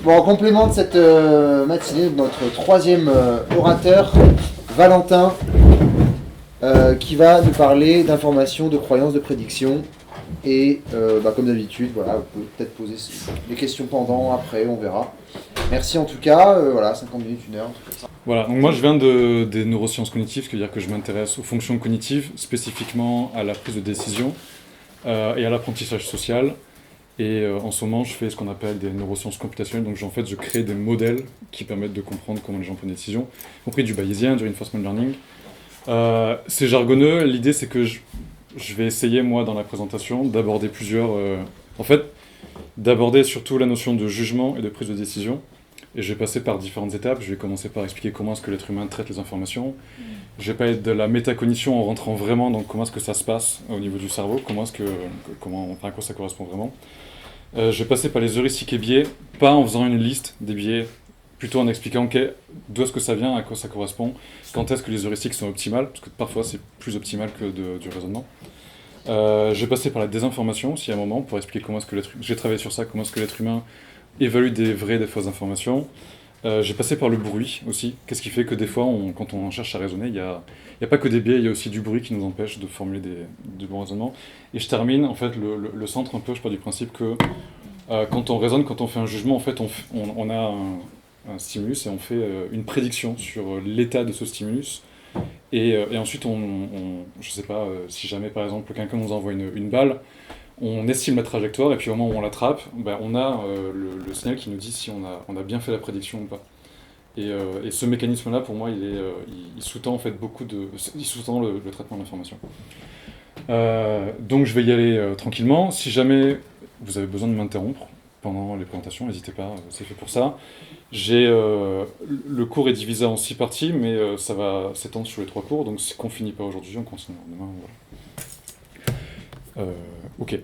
Bon, en complément de cette matinée, notre troisième orateur, Valentin, qui va nous parler d'informations, de croyances, de prédictions. Et comme d'habitude, voilà, vous pouvez peut-être poser les questions pendant, après, on verra. Merci en tout cas, 50 minutes, 1 heure, comme ça. Voilà, donc moi je viens des neurosciences cognitives, c'est-à-dire que je m'intéresse aux fonctions cognitives, spécifiquement à la prise de décision et à l'apprentissage social. Et en ce moment, je fais ce qu'on appelle des neurosciences computationnelles, donc en fait je crée des modèles qui permettent de comprendre comment les gens prennent des décisions, y compris du bayésien, du reinforcement learning. C'est jargonneux, l'idée c'est que je vais essayer, moi, dans la présentation, d'aborder d'aborder surtout la notion de jugement et de prise de décision. Et je vais passer par différentes étapes. Je vais commencer par expliquer comment est-ce que l'être humain traite les informations. Je vais parler de la métacognition en rentrant vraiment dans comment est-ce que ça se passe au niveau du cerveau, à quoi ça correspond vraiment. Je vais passer par les heuristiques et biais, pas en faisant une liste des biais, plutôt en expliquant d'où est-ce que ça vient, à quoi ça correspond, quand est-ce que les heuristiques sont optimales, parce que parfois c'est plus optimal que du raisonnement. Je vais passer par la désinformation aussi à un moment pour expliquer comment est-ce que j'ai travaillé sur ça, comment est-ce que l'être humain évalue des vraies et des fausses informations. J'ai passé par le bruit aussi. Qu'est-ce qui fait que des fois, quand on cherche à raisonner, il n'y a pas que des biais, il y a aussi du bruit qui nous empêche de formuler du bon raisonnement. Et je termine, en fait, le centre un peu, je pars du principe que quand on raisonne, quand on fait un jugement, en fait, on a un stimulus et on fait une prédiction sur l'état de ce stimulus. Et ensuite, je sais pas, si jamais, par exemple, quelqu'un nous envoie une balle, on estime la trajectoire, et puis au moment où on l'attrape, on a le signal qui nous dit si on a bien fait la prédiction ou pas. Et ce mécanisme-là, pour moi, il sous-tend en fait il sous-tend le traitement de l'information. Donc je vais y aller tranquillement. Si jamais vous avez besoin de m'interrompre pendant les présentations, n'hésitez pas, c'est fait pour ça. Le cours est divisé en 6 parties, mais ça va s'étendre sur les 3 cours, donc si on finit pas aujourd'hui, on continue demain. Voilà. Ok.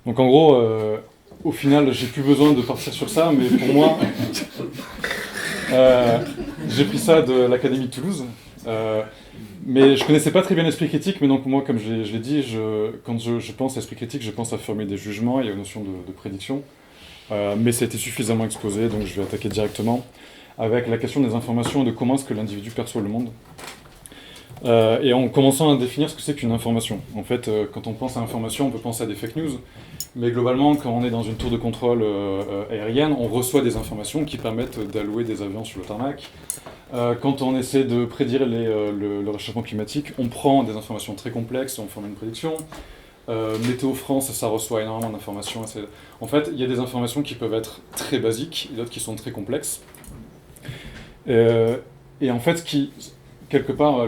Donc en gros, au final, j'ai plus besoin de partir sur ça, mais pour moi, j'ai pris ça de l'Académie de Toulouse. Mais je connaissais pas très bien l'esprit critique, mais donc moi, comme je l'ai dit, quand je pense à l'esprit critique, je pense à former des jugements et aux notions de prédiction. Mais ça a été suffisamment exposé, donc je vais attaquer directement avec la question des informations et de comment est-ce que l'individu perçoit le monde. Et en commençant à définir ce que c'est qu'une information. En fait, quand on pense à information, on peut penser à des fake news, mais globalement, quand on est dans une tour de contrôle aérienne, on reçoit des informations qui permettent d'allouer des avions sur le tarmac. Quand on essaie de prédire le réchauffement climatique, on prend des informations très complexes et on forme une prédiction. Météo France, ça reçoit énormément d'informations. En fait, il y a des informations qui peuvent être très basiques et d'autres qui sont très complexes. Et en fait, quelque part,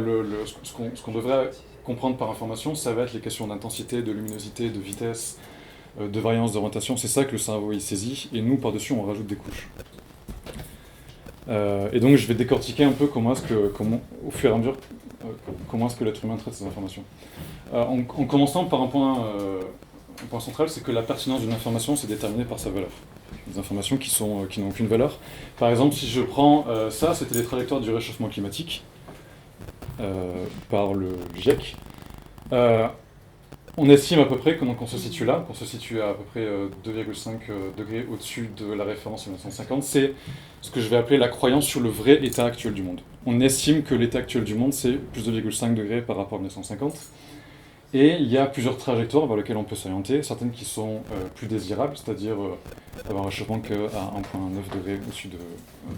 ce qu'on devrait comprendre par information, ça va être les questions d'intensité, de luminosité, de vitesse, de variance d'orientation. C'est ça que le cerveau il saisit, et nous, par-dessus, on rajoute des couches. Et donc, je vais décortiquer un peu au fur et à mesure, comment est-ce que l'être humain traite ces informations. En commençant par un point central, c'est que la pertinence d'une information, c'est déterminé par sa valeur. Des informations qui n'ont aucune valeur. Par exemple, si je prends ça, c'était les trajectoires du réchauffement climatique par le GIEC. On estime à peu près qu'on se situe là, qu'on se situe à peu près 2,5 degrés au-dessus de la référence 1950. C'est ce que je vais appeler la croyance sur le vrai état actuel du monde. On estime que l'état actuel du monde, c'est plus 2,5 degrés par rapport à 1950. Et il y a plusieurs trajectoires vers lesquelles on peut s'orienter, certaines qui sont plus désirables, c'est-à-dire avoir un réchauffement qu'à 1,9 degrés au-dessus de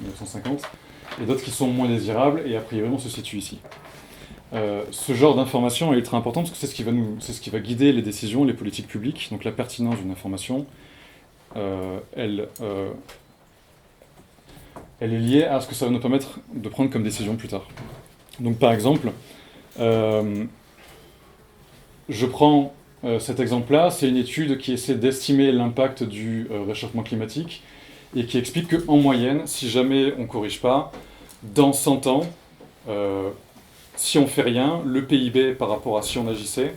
1950, et d'autres qui sont moins désirables, et a priori on se situe ici. Ce genre d'information est ultra important parce que c'est ce qui va guider les décisions, les politiques publiques. Donc la pertinence d'une information, elle est liée à ce que ça va nous permettre de prendre comme décision plus tard. Donc par exemple, je prends cet exemple-là, c'est une étude qui essaie d'estimer l'impact du réchauffement climatique et qui explique qu'en moyenne, si jamais on ne corrige pas, dans 100 ans, si on fait rien, le PIB par rapport à si on agissait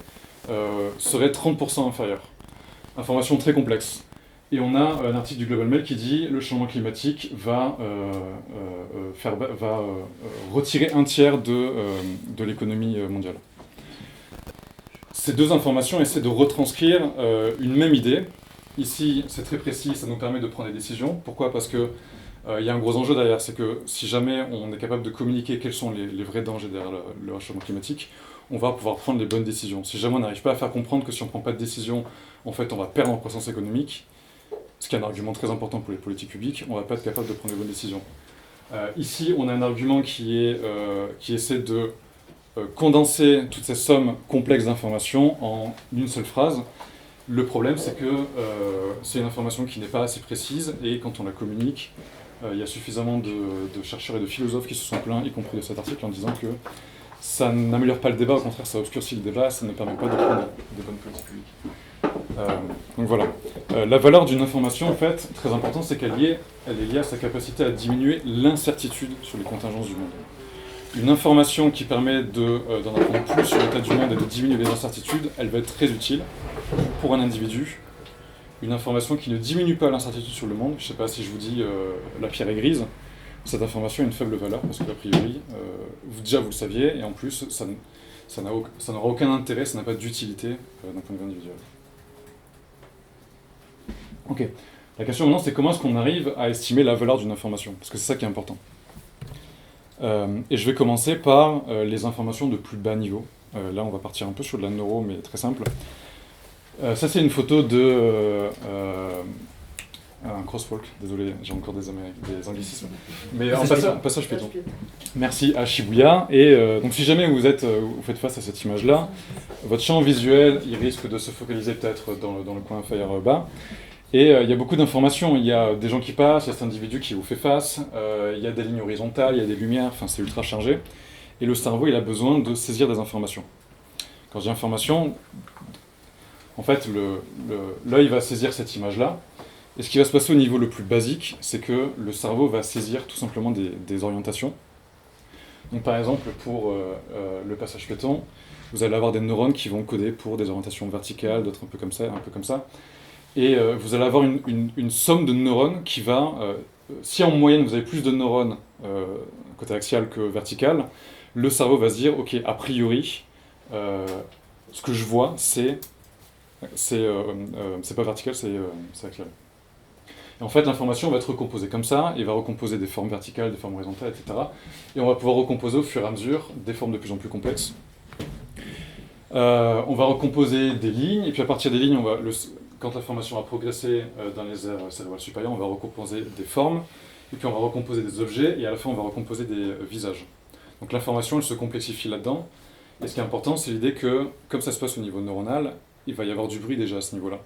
serait 30% inférieur. Information très complexe. Et on a un article du Global Mail qui dit le changement climatique va retirer un tiers de l'économie mondiale. Ces deux informations essaient de retranscrire une même idée, ici, c'est très précis, ça nous permet de prendre des décisions. Pourquoi? Parce que il y a un gros enjeu derrière, c'est que si jamais on est capable de communiquer quels sont les vrais dangers derrière le réchauffement climatique, on va pouvoir prendre les bonnes décisions. Si jamais on n'arrive pas à faire comprendre que si on ne prend pas de décision, en fait, on va perdre en croissance économique, ce qui est un argument très important pour les politiques publiques, on ne va pas être capable de prendre les bonnes décisions. Ici, on a un argument qui essaie de condenser toutes ces sommes complexes d'informations en une seule phrase. Le problème, c'est que c'est une information qui n'est pas assez précise, et quand on la communique, il y a suffisamment de chercheurs et de philosophes qui se sont plaints, y compris de cet article, en disant que ça n'ameillore pas le débat, au contraire, ça obscurcit le débat, ça ne permet pas de prendre des bonnes politiques publiques. Donc voilà. La valeur d'une information, en fait, très importante, c'est qu'elle est liée à sa capacité à diminuer l'incertitude sur les contingences du monde. Une information qui permet d'en apprendre plus sur l'état du monde et de diminuer les incertitudes, elle va être très utile pour un individu. Une information qui ne diminue pas l'incertitude sur le monde, je ne sais pas si je vous dis la pierre est grise, cette information a une faible valeur parce qu'a priori, déjà vous le saviez, et en plus ça n'aura aucun intérêt, ça n'a pas d'utilité d'un point de vue individuel. Ok, la question maintenant c'est comment est-ce qu'on arrive à estimer la valeur d'une information, parce que c'est ça qui est important. Et je vais commencer par les informations de plus bas niveau. Là on va partir un peu sur de la neuro, mais très simple. Ça c'est une photo de un crosswalk, désolé, j'ai encore des anglicismes, mais un passage piéton. Merci à Shibuya. Et donc si jamais vous faites face à cette image-là, votre champ visuel il risque de se focaliser peut-être dans le coin inférieur bas. Et il y a beaucoup d'informations, il y a des gens qui passent, il y a cet individu qui vous fait face, il y a des lignes horizontales, il y a des lumières, enfin c'est ultra chargé. Et le cerveau il a besoin de saisir des informations. Quand je dis information, en fait l'œil va saisir cette image-là. Et ce qui va se passer au niveau le plus basique, c'est que le cerveau va saisir tout simplement des orientations. Donc par exemple, pour le passage piéton, vous allez avoir des neurones qui vont coder pour des orientations verticales, d'autres un peu comme ça. Et vous allez avoir une somme de neurones qui va... si en moyenne vous avez plus de neurones côté axial que vertical, le cerveau va se dire, ok, a priori, ce que je vois, c'est pas vertical, c'est axial. Et en fait, l'information va être recomposée comme ça, et va recomposer des formes verticales, des formes horizontales, etc. Et on va pouvoir recomposer au fur et à mesure des formes de plus en plus complexes. On va recomposer des lignes, et puis à partir des lignes, quand l'information va progresser dans les aires cérébrales supérieures, on va recomposer des formes, et puis on va recomposer des objets, et à la fin on va recomposer des visages. Donc l'information, elle se complexifie là-dedans, et ce qui est important, c'est l'idée que, comme ça se passe au niveau neuronal, il va y avoir du bruit déjà à ce niveau-là.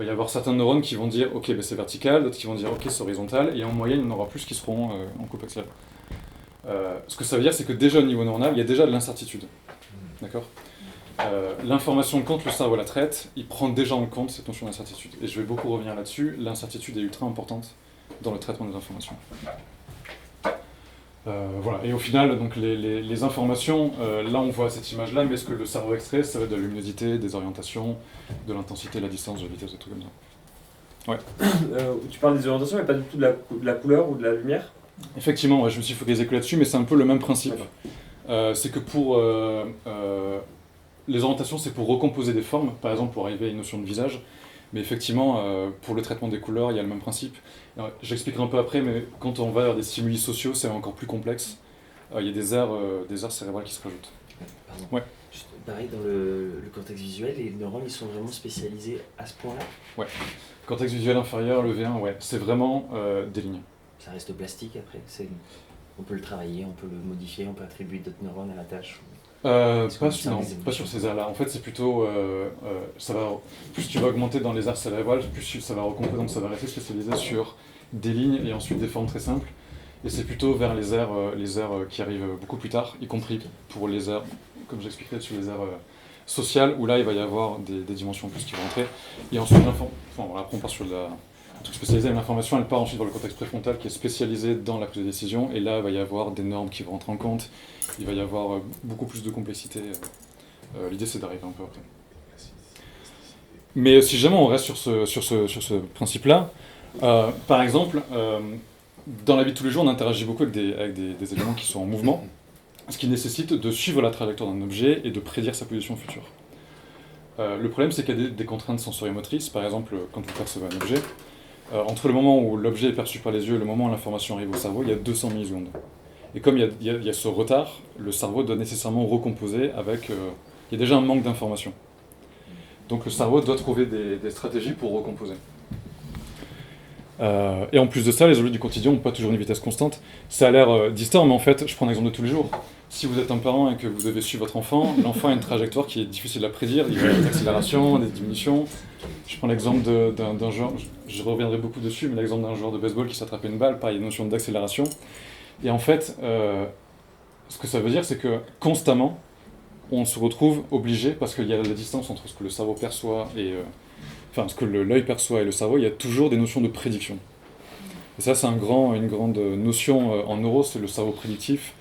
Il va y avoir certains neurones qui vont dire « ok, ben c'est vertical », d'autres qui vont dire « ok, c'est horizontal », et en moyenne, il y en aura plus qui seront en coupe axiale. Ce que ça veut dire, c'est que déjà au niveau neuronal, il y a déjà de l'incertitude. D'accord ? L'information, quand le cerveau la traite, il prend déjà en compte cette notion d'incertitude. Et je vais beaucoup revenir là-dessus, l'incertitude est ultra importante dans le traitement des informations. Voilà. Et au final, donc les informations, là on voit cette image-là, mais ce que le cerveau extrait, ça va être de la luminosité, des orientations, de l'intensité, de la distance, de la vitesse, des trucs comme ça. Ouais. Tu parles des orientations, mais pas du tout de la couleur ou de la lumière? Effectivement, ouais, je me suis focalisé que là-dessus, mais c'est un peu le même principe. C'est que pour... les orientations, c'est pour recomposer des formes, par exemple pour arriver à une notion de visage. Mais effectivement, pour le traitement des couleurs, il y a le même principe. J'expliquerai un peu après, mais quand on va vers des stimuli sociaux, c'est encore plus complexe. Il y a des aires cérébrales qui se rajoutent. Pardon. Ouais. Juste, pareil, dans le cortex visuel, les neurones, ils sont vraiment spécialisés à ce point-là? Ouais. Cortex visuel inférieur, le V1, ouais. C'est vraiment des lignes. Ça reste plastique après? On peut le travailler, on peut le modifier, on peut attribuer d'autres neurones à la tâche? Pas sur ces aires-là. En fait, c'est plutôt... plus tu vas augmenter dans les aires cérébrales, plus ça va recomposer, donc ça va rester spécialisé sur des lignes et ensuite des formes très simples. Et c'est plutôt vers les aires qui arrivent beaucoup plus tard, y compris pour les aires, comme j'expliquerai, sur les aires sociales, où là, il va y avoir des dimensions en plus qui vont entrer. Et ensuite, après on part sur un truc spécialisé, mais l'information, elle part ensuite dans le cortex préfrontal qui est spécialisé dans la prise de décision, et là, il va y avoir des normes qui vont rentrer en compte. Il va y avoir beaucoup plus de complexité. L'idée, c'est d'arriver un peu après. Mais si jamais on reste sur ce principe-là, par exemple, dans la vie de tous les jours, on interagit beaucoup avec des éléments qui sont en mouvement, ce qui nécessite de suivre la trajectoire d'un objet et de prédire sa position future. Le problème, c'est qu'il y a des contraintes sensorimotrices. Par exemple, quand vous percevez un objet, entre le moment où l'objet est perçu par les yeux et le moment où l'information arrive au cerveau, il y a 200 millisecondes. Et comme il y a ce retard, le cerveau doit nécessairement recomposer avec... il y a déjà un manque d'information. Donc le cerveau doit trouver des stratégies pour recomposer. Et en plus de ça, les objets du quotidien n'ont pas toujours une vitesse constante. Ça a l'air distant, mais en fait, je prends un exemple de tous les jours. Si vous êtes un parent et que vous devez suivre votre enfant, l'enfant a une trajectoire qui est difficile à prédire. Il y a des accélérations, des diminutions. Je prends l'exemple d'un joueur, je reviendrai beaucoup dessus, mais l'exemple d'un joueur de baseball qui s'attrapait une balle, pareil, il y a une notion d'accélération. Et en fait, ce que ça veut dire, c'est que constamment, on se retrouve obligé, parce qu'il y a la distance entre ce que le cerveau perçoit et... ce que l'œil perçoit et le cerveau, il y a toujours des notions de prédiction. Et ça, c'est une grande notion en neuro, c'est le cerveau prédictif.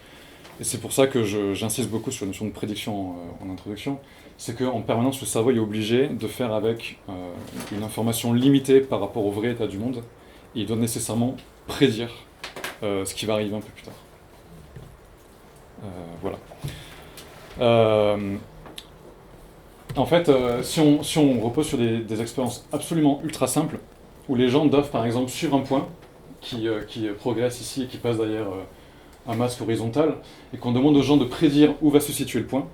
Et c'est pour ça que j'insiste beaucoup sur la notion de prédiction en introduction. C'est qu'en permanence, le cerveau est obligé de faire avec une information limitée par rapport au vrai état du monde. Et il doit nécessairement prédire ce qui va arriver un peu plus tard. Voilà. En fait, si on repose sur des expériences absolument ultra simples, où les gens doivent par exemple suivre un point qui progresse ici et qui passe derrière un masque horizontal, et qu'on demande aux gens de prédire où va se situer le point,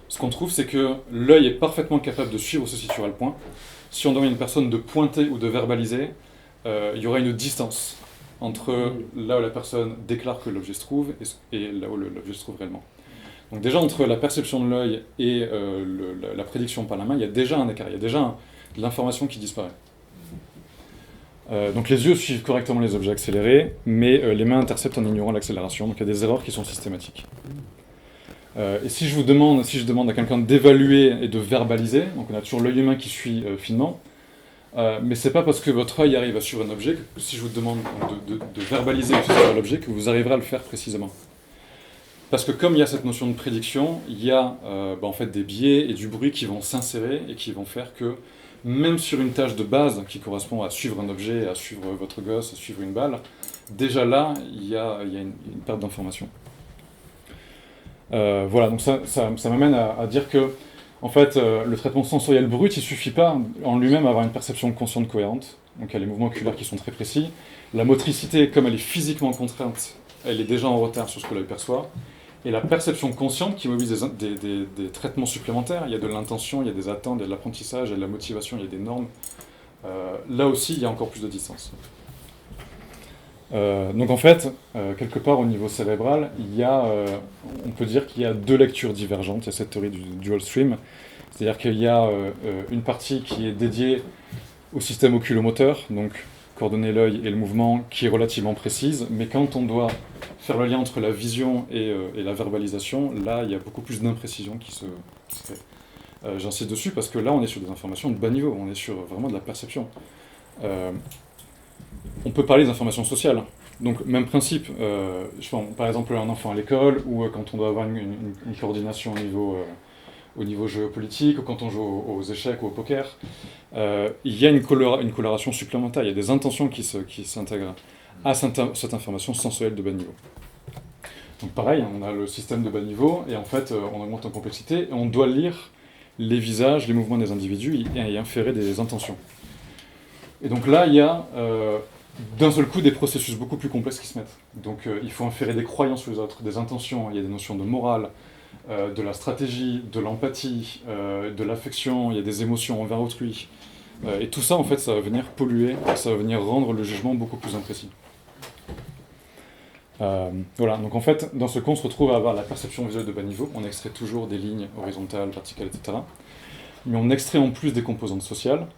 ce qu'on trouve, c'est que l'œil est parfaitement capable de suivre où se situera le point. Si on demande à une personne de pointer ou de verbaliser, il y aura une distance entre là où la personne déclare que l'objet se trouve et là où l'objet se trouve réellement. Donc déjà, entre la perception de l'œil et la prédiction par la main, il y a déjà un écart, il y a déjà de l'information qui disparaît. Donc les yeux suivent correctement les objets accélérés, mais les mains interceptent en ignorant l'accélération, donc il y a des erreurs qui sont systématiques. Et si je demande à quelqu'un d'évaluer et de verbaliser, donc on a toujours l'œil humain qui suit finement, mais c'est pas parce que votre œil arrive à suivre un objet que si je vous demande de verbaliser ou de suivre l'objet que vous arriverez à le faire précisément. Parce que comme il y a cette notion de prédiction, il y a en fait des biais et du bruit qui vont s'insérer et qui vont faire que même sur une tâche de base qui correspond à suivre un objet, à suivre votre gosse, à suivre une balle, déjà là, il y a une perte d'information. Voilà, donc ça m'amène à dire que en fait, le traitement sensoriel brut, il ne suffit pas en lui-même à avoir une perception consciente cohérente. Donc il y a les mouvements oculaires qui sont très précis. La motricité, comme elle est physiquement contrainte, elle est déjà en retard sur ce que l'œil perçoit. Et la perception consciente qui mobilise des traitements supplémentaires, il y a de l'intention, il y a des attentes, il y a de l'apprentissage, il y a de la motivation, il y a des normes. Là aussi, il y a encore plus de distance. Donc en fait, quelque part au niveau cérébral, on peut dire qu'il y a deux lectures divergentes. Il y a cette théorie du dual stream, c'est-à-dire qu'il y a une partie qui est dédiée au système oculomoteur, donc coordonner l'œil et le mouvement, qui est relativement précise, mais quand on doit faire le lien entre la vision et la verbalisation, là il y a beaucoup plus d'imprécision qui se fait. J'insiste dessus parce que là on est sur des informations de bas niveau, on est sur vraiment de la perception. On peut parler des informations sociales, donc même principe, par exemple un enfant à l'école, ou quand on doit avoir une coordination au niveau géopolitique, ou quand on joue aux échecs ou au poker, il y a une coloration supplémentaire, il y a des intentions qui s'intègrent à cette information sensorielle de bas niveau. Donc pareil, on a le système de bas niveau, et en fait on augmente en complexité, et on doit lire les visages, les mouvements des individus, et inférer des intentions. Et donc là, il y a d'un seul coup des processus beaucoup plus complexes qui se mettent. Donc il faut inférer des croyances sur les autres, des intentions, il y a des notions de morale, de la stratégie, de l'empathie, de l'affection, il y a des émotions envers autrui. Et tout ça, en fait, ça va venir polluer, ça va venir rendre le jugement beaucoup plus imprécis. Voilà, donc en fait, dans ce cas, on se retrouve à avoir la perception visuelle de bas niveau, on extrait toujours des lignes horizontales, verticales, etc. Mais on extrait en plus des composantes sociales,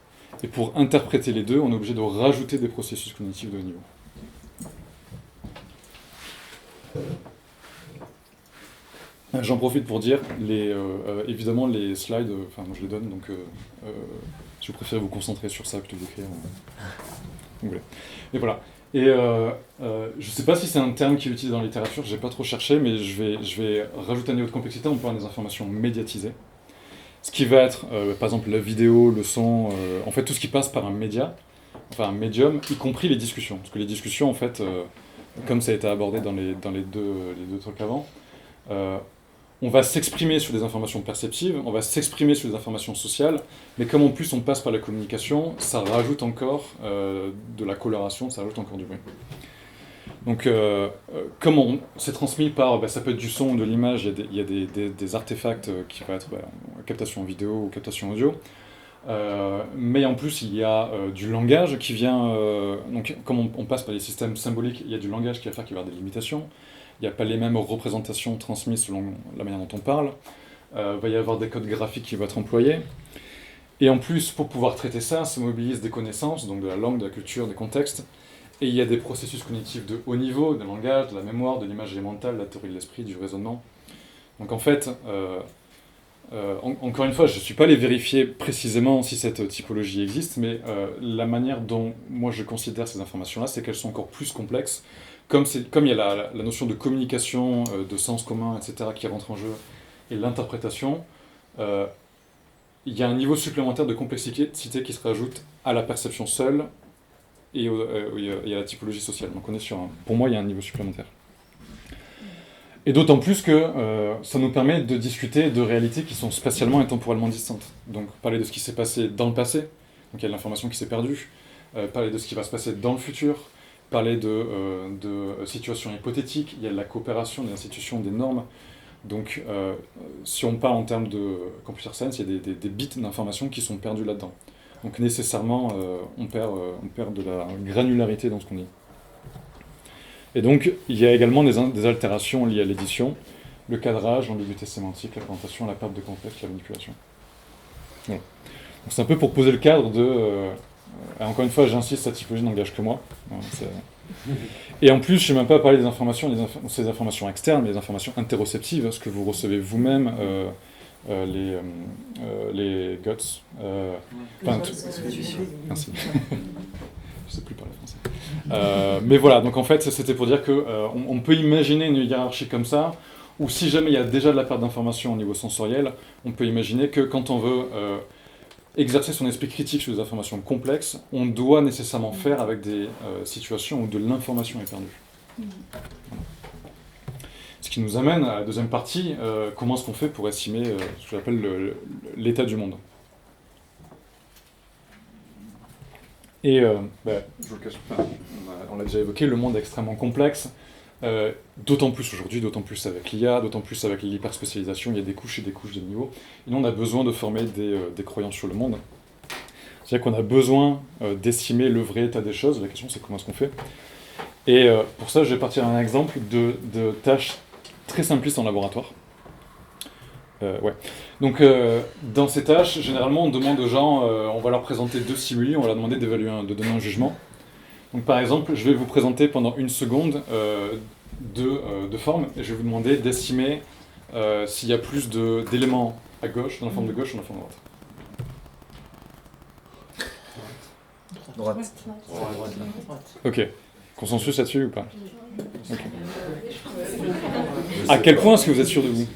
et pour interpréter les deux, on est obligé de rajouter des processus cognitifs de haut niveau. J'en profite pour dire, évidemment, les slides, moi je les donne, donc si vous préférez vous concentrer sur ça plutôt que d'écrire, vous voulez. Et voilà. Et je ne sais pas si c'est un terme qui est utilisé dans la littérature, je n'ai pas trop cherché, mais je vais rajouter un niveau de complexité en parlant des informations médiatisées. Ce qui va être, par exemple, la vidéo, le son, en fait tout ce qui passe par un média, enfin un médium, y compris les discussions. Parce que les discussions, en fait, comme ça a été abordé dans les deux trucs avant, on va s'exprimer sur des informations perceptives, on va s'exprimer sur des informations sociales, mais comme en plus on passe par la communication, ça rajoute encore de la coloration, ça rajoute encore du bruit. Donc, comment c'est transmis par, ça peut être du son ou de l'image, il y a des artefacts qui peuvent être captation vidéo ou captation audio, mais en plus il y a du langage qui vient, donc comme on passe par les systèmes symboliques, il y a du langage qui va faire qu'il va y avoir des limitations, il n'y a pas les mêmes représentations transmises selon la manière dont on parle, va y avoir des codes graphiques qui vont être employés, et en plus pour pouvoir traiter ça mobilise des connaissances, donc de la langue, de la culture, des contextes. Et il y a des processus cognitifs de haut niveau, de langage, de la mémoire, de l'imagerie mentale, de la théorie de l'esprit, du raisonnement. Donc en fait, encore une fois, je ne suis pas allé vérifier précisément si cette typologie existe, mais la manière dont moi je considère ces informations-là, c'est qu'elles sont encore plus complexes. Comme il y a la notion de communication, de sens commun, etc., qui rentre en jeu, et l'interprétation, il y a un niveau supplémentaire de complexité qui se rajoute à la perception seule, et il y a la typologie sociale. Donc on est sur pour moi, il y a un niveau supplémentaire. Et d'autant plus que ça nous permet de discuter de réalités qui sont spatialement et temporellement distantes. Donc parler de ce qui s'est passé dans le passé, donc il y a de l'information qui s'est perdue, parler de ce qui va se passer dans le futur, parler de situations hypothétiques, il y a de la coopération des institutions, des normes. Donc si on parle en termes de computer science, il y a des bits d'informations qui sont perdus là-dedans. Donc nécessairement, on perd de la granularité dans ce qu'on dit. Et donc, il y a également des altérations liées à l'édition, le cadrage, l'ambiguïté sémantique, la présentation, la perte de contexte, la manipulation. Voilà. Donc c'est un peu pour poser le cadre de... encore une fois, j'insiste, cette typologie n'engage que moi. Et en plus, je n'ai même pas parlé des informations, ces informations externes, mais des informations interoceptives, ce que vous recevez vous-même... les guts. Merci. Je sais plus parler français. Mais voilà, donc en fait, c'était pour dire que on peut imaginer une hiérarchie comme ça, ou si jamais il y a déjà de la perte d'information au niveau sensoriel, on peut imaginer que quand on veut exercer son esprit critique sur des informations complexes, on doit nécessairement faire avec des situations où de l'information est perdue. Voilà. Ce qui nous amène à la deuxième partie, comment est-ce qu'on fait pour estimer ce que j'appelle l'état du monde. Et je vous le cache pas, on l'a déjà évoqué, le monde est extrêmement complexe, d'autant plus aujourd'hui, d'autant plus avec l'IA, d'autant plus avec l'hyperspécialisation, il y a des couches et des couches de niveaux. Et nous, on a besoin de former des croyances sur le monde. C'est-à-dire qu'on a besoin d'estimer le vrai état des choses. La question, c'est comment est-ce qu'on fait. Et pour ça, je vais partir d'un exemple de tâches très simplistes en laboratoire. Donc, dans ces tâches, généralement, on demande aux gens, on va leur présenter 2 stimuli, on va leur demander de donner un jugement. Donc, par exemple, je vais vous présenter pendant 1 seconde 2 formes, et je vais vous demander d'estimer s'il y a plus d'éléments à gauche, dans la forme de gauche ou dans la forme de droite. Droite. Ok. Consensus là-dessus ou pas? Okay. À quel point est-ce que vous êtes sûr de vous?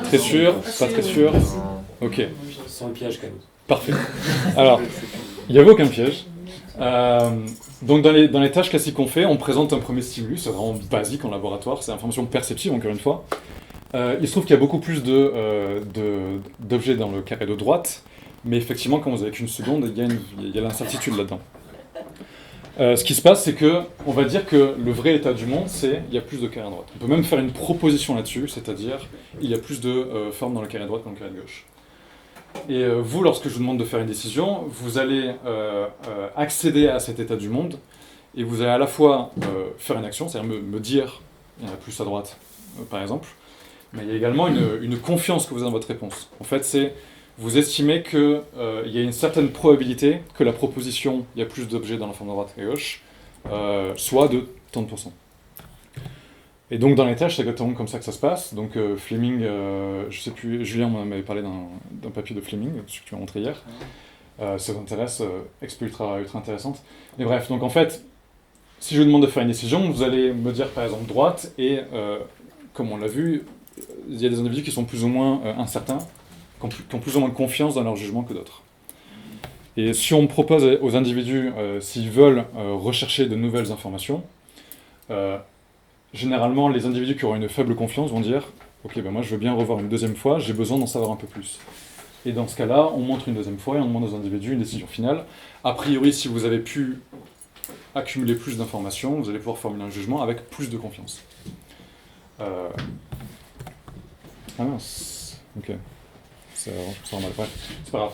Très sûr? Pas très sûr? Ok. Sans le piège quand même. Parfait. Alors, il n'y avait aucun piège. Donc dans les tâches classiques qu'on fait, on présente un premier stimulus, c'est vraiment basique en laboratoire, c'est l'information perceptive encore une fois. Il se trouve qu'il y a beaucoup plus d'objets dans le carré de droite, mais effectivement quand vous avez qu'1 seconde, il y a l'incertitude là-dedans. Ce qui se passe, c'est que on va dire que le vrai état du monde, c'est il y a plus de carrés à droite. On peut même faire une proposition là-dessus, c'est-à-dire il y a plus de formes dans le carré de droite que dans le carré de gauche. Et vous, lorsque je vous demande de faire une décision, vous allez accéder à cet état du monde, et vous allez à la fois faire une action, c'est-à-dire me dire il y en a plus à droite, par exemple, mais il y a également une confiance que vous avez dans votre réponse. En fait, c'est vous estimez qu'il y a une certaine probabilité que la proposition il y a plus d'objets dans la forme de droite et gauche soit de tant de pourcents. Et donc dans les tâches, c'est exactement comme ça que ça se passe. Donc Fleming, je sais plus, Julien m'avait parlé d'un papier de Fleming, ce que tu m'as montré hier. Ça vous intéresse, expo ultra intéressante. Mais bref, donc en fait, si je vous demande de faire une décision, vous allez me dire par exemple droite, et comme on l'a vu, il y a des individus qui sont plus ou moins incertains, qui ont plus ou moins de confiance dans leur jugement que d'autres. Et si on propose aux individus, s'ils veulent rechercher de nouvelles informations, généralement, les individus qui auront une faible confiance vont dire « Ok, ben moi je veux bien revoir une deuxième fois, j'ai besoin d'en savoir un peu plus ». Et dans ce cas-là, on montre une deuxième fois et on demande aux individus une décision finale. A priori, si vous avez pu accumuler plus d'informations, vous allez pouvoir formuler un jugement avec plus de confiance. Ah mince, ok. Ça rend mal, bref, c'est pas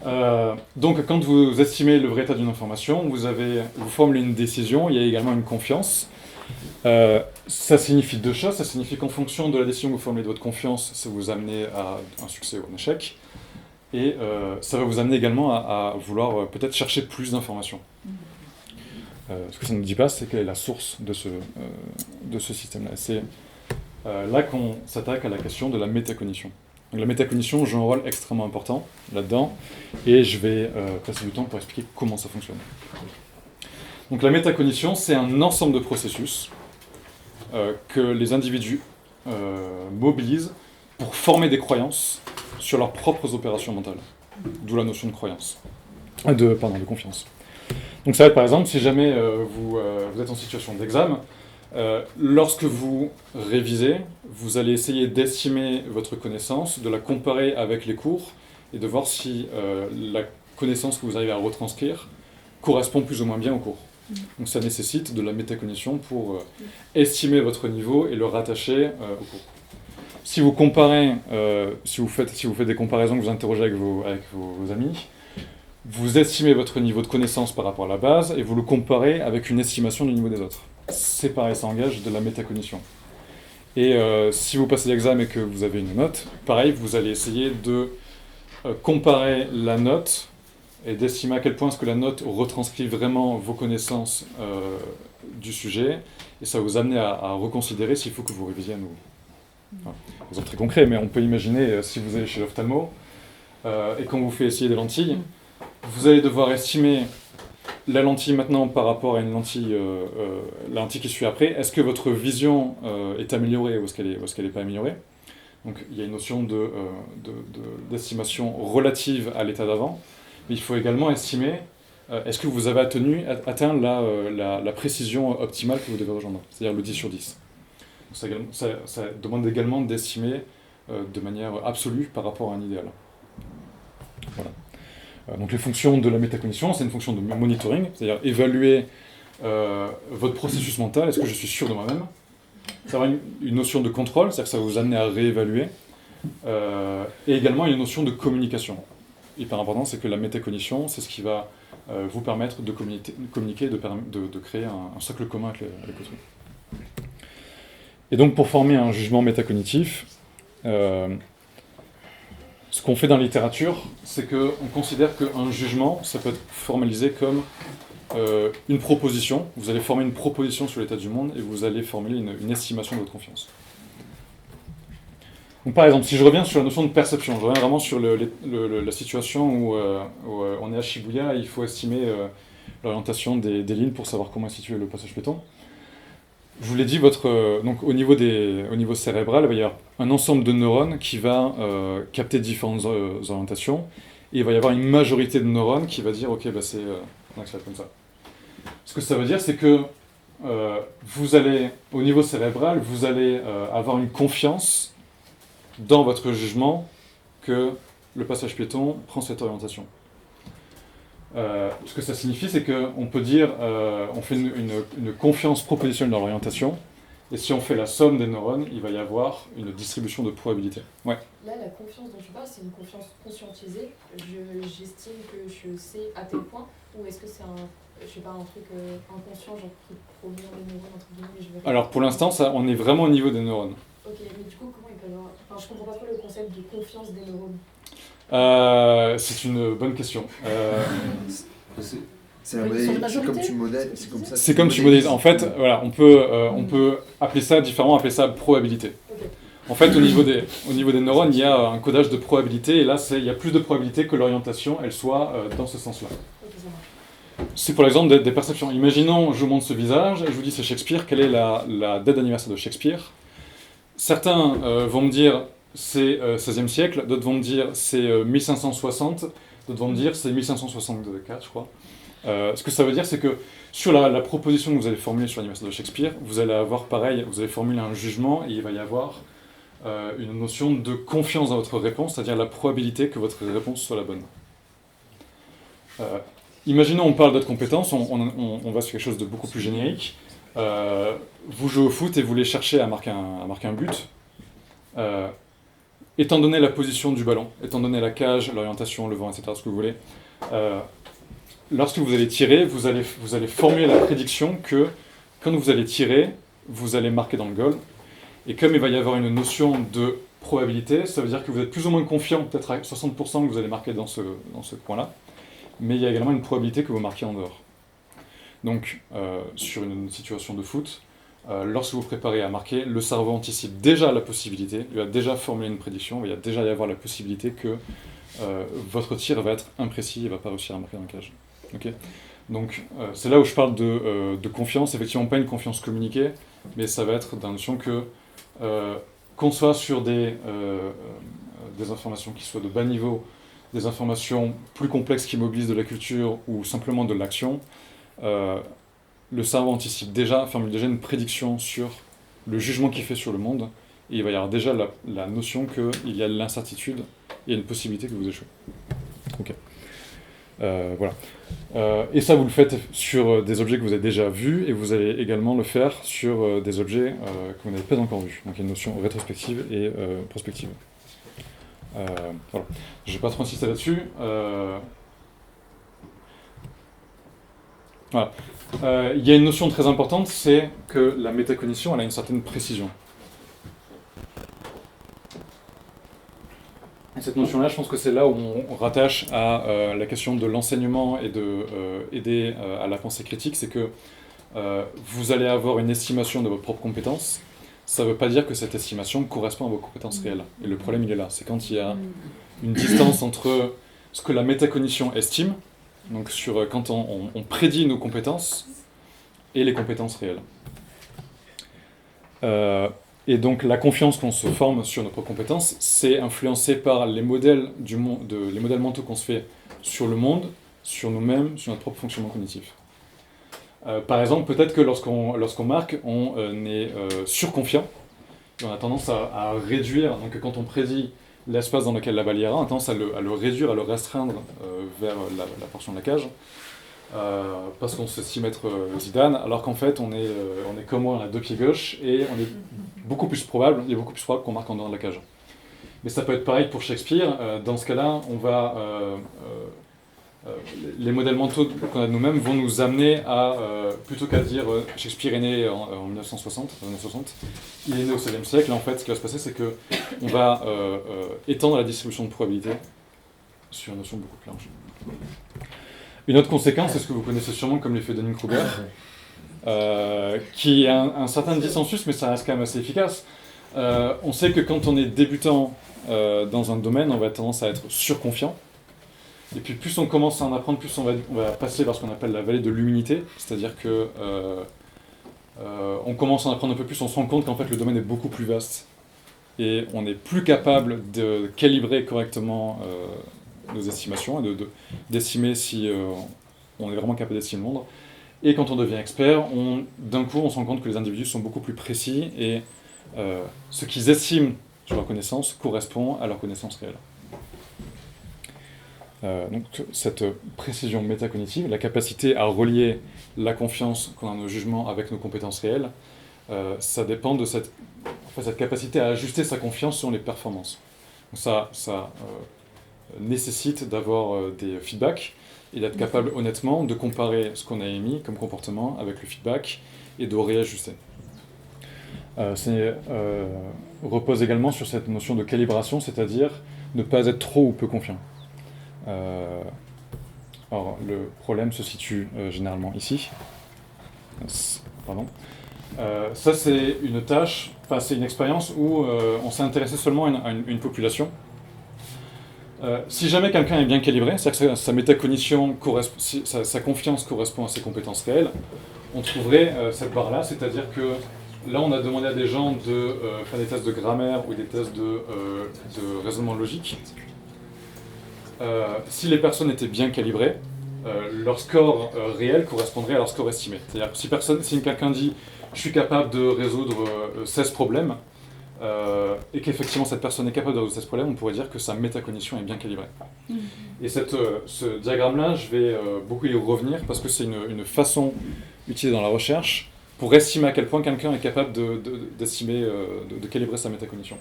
grave. Donc, quand vous estimez le vrai état d'une information, vous formulez une décision, il y a également une confiance. Ça signifie deux choses. Ça signifie qu'en fonction de la décision que vous formulez de votre confiance, ça vous amène à un succès ou un échec. Et ça va vous amener également à vouloir peut-être chercher plus d'informations. Ce que ça ne nous dit pas, c'est quelle est la source de ce système-là. C'est là qu'on s'attaque à la question de la métacognition. Donc, la métacognition joue un rôle extrêmement important là-dedans, et je vais passer du temps pour expliquer comment ça fonctionne. Donc la métacognition, c'est un ensemble de processus que les individus mobilisent pour former des croyances sur leurs propres opérations mentales. D'où la notion de croyance. De confiance. Donc ça va être par exemple, si jamais vous êtes en situation d'examen, lorsque vous révisez, vous allez essayer d'estimer votre connaissance, de la comparer avec les cours, et de voir si la connaissance que vous arrivez à retranscrire correspond plus ou moins bien au cours. Donc ça nécessite de la métacognition pour estimer votre niveau et le rattacher au cours. Si vous comparez, si vous faites des comparaisons, que vous interrogez avec vos amis, vous estimez votre niveau de connaissance par rapport à la base et vous le comparez avec une estimation du niveau des autres. C'est pareil, ça engage de la métacognition. Et si vous passez l'examen et que vous avez une note, pareil, vous allez essayer de comparer la note et d'estimer à quel point est-ce que la note retranscrit vraiment vos connaissances du sujet, et ça va vous amener à reconsidérer s'il faut que vous révisiez à nouveau. Voilà. Exemple très concret, mais on peut imaginer si vous allez chez l'ophtalmo et qu'on vous fait essayer des lentilles, vous allez devoir estimer la lentille maintenant par rapport à une lentille, la lentille qui suit après. Est-ce que votre vision est améliorée ou est-ce qu'elle n'est pas améliorée? Donc il y a une notion d'estimation relative à l'état d'avant. Mais il faut également estimer est-ce que vous avez atteint la précision optimale que vous devez rejoindre, c'est-à-dire le 10 sur 10. Donc ça demande également d'estimer de manière absolue par rapport à un idéal. Voilà. Donc les fonctions de la métacognition, c'est une fonction de monitoring, c'est-à-dire évaluer votre processus mental, est-ce que je suis sûr de moi-même. Ça va une notion de contrôle, c'est-à-dire que ça va vous amener à réévaluer. Et également une notion de communication. Hyper important, c'est que la métacognition, c'est ce qui va vous permettre de communiquer, de créer un socle commun avec autrui. Et donc pour former un jugement métacognitif, ce qu'on fait dans la littérature, c'est qu'on considère qu'un jugement, ça peut être formalisé comme une proposition. Vous allez former une proposition sur l'état du monde et vous allez formuler une estimation de votre confiance. Donc, par exemple, si je reviens sur la notion de perception, je reviens vraiment sur la situation où on est à Shibuya et il faut estimer l'orientation des lignes pour savoir comment est situé le passage piéton. Je vous l'ai dit, donc, au niveau cérébral, il va y avoir un ensemble de neurones qui va capter différentes orientations, et il va y avoir une majorité de neurones qui va dire « Ok, bah c'est on accélère comme ça ». Ce que ça veut dire, c'est que vous allez, au niveau cérébral, vous allez avoir une confiance dans votre jugement que le passage piéton prend cette orientation. Ce que ça signifie, c'est qu'on peut dire on fait une confiance propositionnelle dans l'orientation, et si on fait la somme des neurones, il va y avoir une distribution de probabilité. Ouais. Là, la confiance dont tu parles, c'est une confiance conscientisée. J'estime que je sais à tel point, ou est-ce que c'est un truc inconscient, genre qui provient des neurones, entre guillemets, Alors pour l'instant, on est vraiment au niveau des neurones. Ok, mais du coup, comment il peut y avoir... Enfin, je comprends pas trop le concept de confiance des neurones. C'est une bonne question. C'est comme tu modèles, c'est comme tu modèles. En fait, voilà, on peut appeler ça différemment, appeler ça probabilité. Okay. En fait, au niveau des neurones, il y a un codage de probabilité, et là, il y a plus de probabilité que l'orientation, elle soit dans ce sens-là. Okay, ça marche. C'est pour l'exemple des perceptions. Imaginons, je vous montre ce visage, et je vous dis c'est Shakespeare, quelle est la date d'anniversaire de Shakespeare? Certains vont me dire c'est 16e siècle, d'autres vont me dire c'est 1560, d'autres vont me dire c'est 1564, je crois. Ce que ça veut dire, c'est que sur la proposition que vous allez formuler sur l'anniversaire de Shakespeare, vous allez avoir pareil, vous allez formuler un jugement et il va y avoir une notion de confiance dans votre réponse, c'est-à-dire la probabilité que votre réponse soit la bonne. Imaginons on parle d'autres compétences, on va sur quelque chose de beaucoup plus générique. Vous jouez au foot et vous voulez chercher à marquer un but. Étant donné la position du ballon, étant donné la cage, l'orientation, le vent, etc., ce que vous voulez, lorsque vous allez tirer, vous allez formuler la prédiction que quand vous allez tirer, vous allez marquer dans le goal. Et comme il va y avoir une notion de probabilité, ça veut dire que vous êtes plus ou moins confiant, peut-être à 60% que vous allez marquer dans ce point-là, mais il y a également une probabilité que vous marquiez en dehors. Donc, sur une situation de foot, lorsque vous vous préparez à marquer, le cerveau anticipe déjà la possibilité, il va déjà formuler une prédiction, il va déjà y avoir la possibilité que votre tir va être imprécis et ne va pas réussir à marquer dans le cage. Okay. Donc, c'est là où je parle de confiance, effectivement pas une confiance communiquée, mais ça va être dans la notion que qu'on soit sur des informations qui soient de bas niveau, des informations plus complexes qui mobilisent de la culture ou simplement de l'action, le cerveau anticipe déjà, formule déjà une prédiction sur le jugement qu'il fait sur le monde, et il va y avoir déjà la notion qu'il y a de l'incertitude et une possibilité que vous échouez. Ok. Voilà. Et ça, vous le faites sur des objets que vous avez déjà vus, et vous allez également le faire sur des objets que vous n'avez pas encore vus. Donc il y a une notion rétrospective et prospective. Voilà. Je ne vais pas trop insister là-dessus. Voilà. Il y a une notion très importante, c'est que la métacognition, elle a une certaine précision. Et cette notion-là, je pense que c'est là où on rattache à la question de l'enseignement et d'aider à la pensée critique, c'est que vous allez avoir une estimation de vos propres compétences. Ça ne veut pas dire que cette estimation correspond à vos compétences réelles. Et le problème, il est là. C'est quand il y a une distance entre ce que la métacognition estime, donc quand on prédit nos compétences, et les compétences réelles. Et donc la confiance qu'on se forme sur nos propres compétences, c'est influencé par les modèles les modèles mentaux qu'on se fait sur le monde, sur nous-mêmes, sur notre propre fonctionnement cognitif. Par exemple, peut-être que lorsqu'on marque, on est surconfiant, et on a tendance à réduire, donc quand on prédit l'espace dans lequel la balle ira, on a tendance à le réduire, à le restreindre vers la portion de la cage, parce qu'on se s'y mettre Zidane, alors qu'en fait on est comme moi, on a deux pieds gauche, et il est beaucoup plus probable qu'on marque en dehors de la cage. Mais ça peut être pareil pour Shakespeare. Dans ce cas-là, les modèles mentaux qu'on a de nous-mêmes vont nous amener à, plutôt qu'à dire Shakespeare est né en 1960, il est né au XVIe siècle, et en fait ce qui va se passer, c'est qu'on va étendre la distribution de probabilité sur une notion beaucoup plus large. Une autre conséquence, c'est ce que vous connaissez sûrement comme l'effet Dunning-Kruger, qui a un certain dissensus, mais ça reste quand même assez efficace. On sait que quand on est débutant dans un domaine, on va avoir tendance à être surconfiant. Et puis plus on commence à en apprendre, plus on va passer vers ce qu'on appelle la vallée de l'humilité, c'est-à-dire que on commence à en apprendre un peu plus, on se rend compte qu'en fait le domaine est beaucoup plus vaste, et on est plus capable de calibrer correctement nos estimations, et d'estimer si on est vraiment capable d'estimer le monde. Et quand on devient expert, d'un coup on se rend compte que les individus sont beaucoup plus précis, et ce qu'ils estiment sur leur connaissance correspond à leur connaissance réelle. Donc cette précision métacognitive, la capacité à relier la confiance qu'on a dans nos jugements avec nos compétences réelles, ça dépend de cette capacité à ajuster sa confiance sur les performances. Donc ça nécessite d'avoir des feedbacks et d'être capable honnêtement de comparer ce qu'on a émis comme comportement avec le feedback et de réajuster. Repose également sur cette notion de calibration, c'est-à-dire ne pas être trop ou peu confiant. Alors, le problème se situe généralement ici. Pardon. Ça, c'est une tâche, c'est une expérience où on s'est intéressé seulement à une population. Si jamais quelqu'un est bien calibré, c'est-à-dire que sa métacognition, sa confiance correspond à ses compétences réelles, on trouverait cette barre-là, c'est-à-dire que là, on a demandé à des gens de faire des tests de grammaire ou des tests de raisonnement logique. Si les personnes étaient bien calibrées, leur score réel correspondrait à leur score estimé. C'est-à-dire que si quelqu'un dit « je suis capable de résoudre 16 problèmes », et qu'effectivement cette personne est capable de résoudre 16 problèmes, on pourrait dire que sa métacognition est bien calibrée. Et ce diagramme-là, je vais beaucoup y revenir parce que c'est une façon utilisée dans la recherche pour estimer à quel point quelqu'un est capable de calibrer sa métacognition.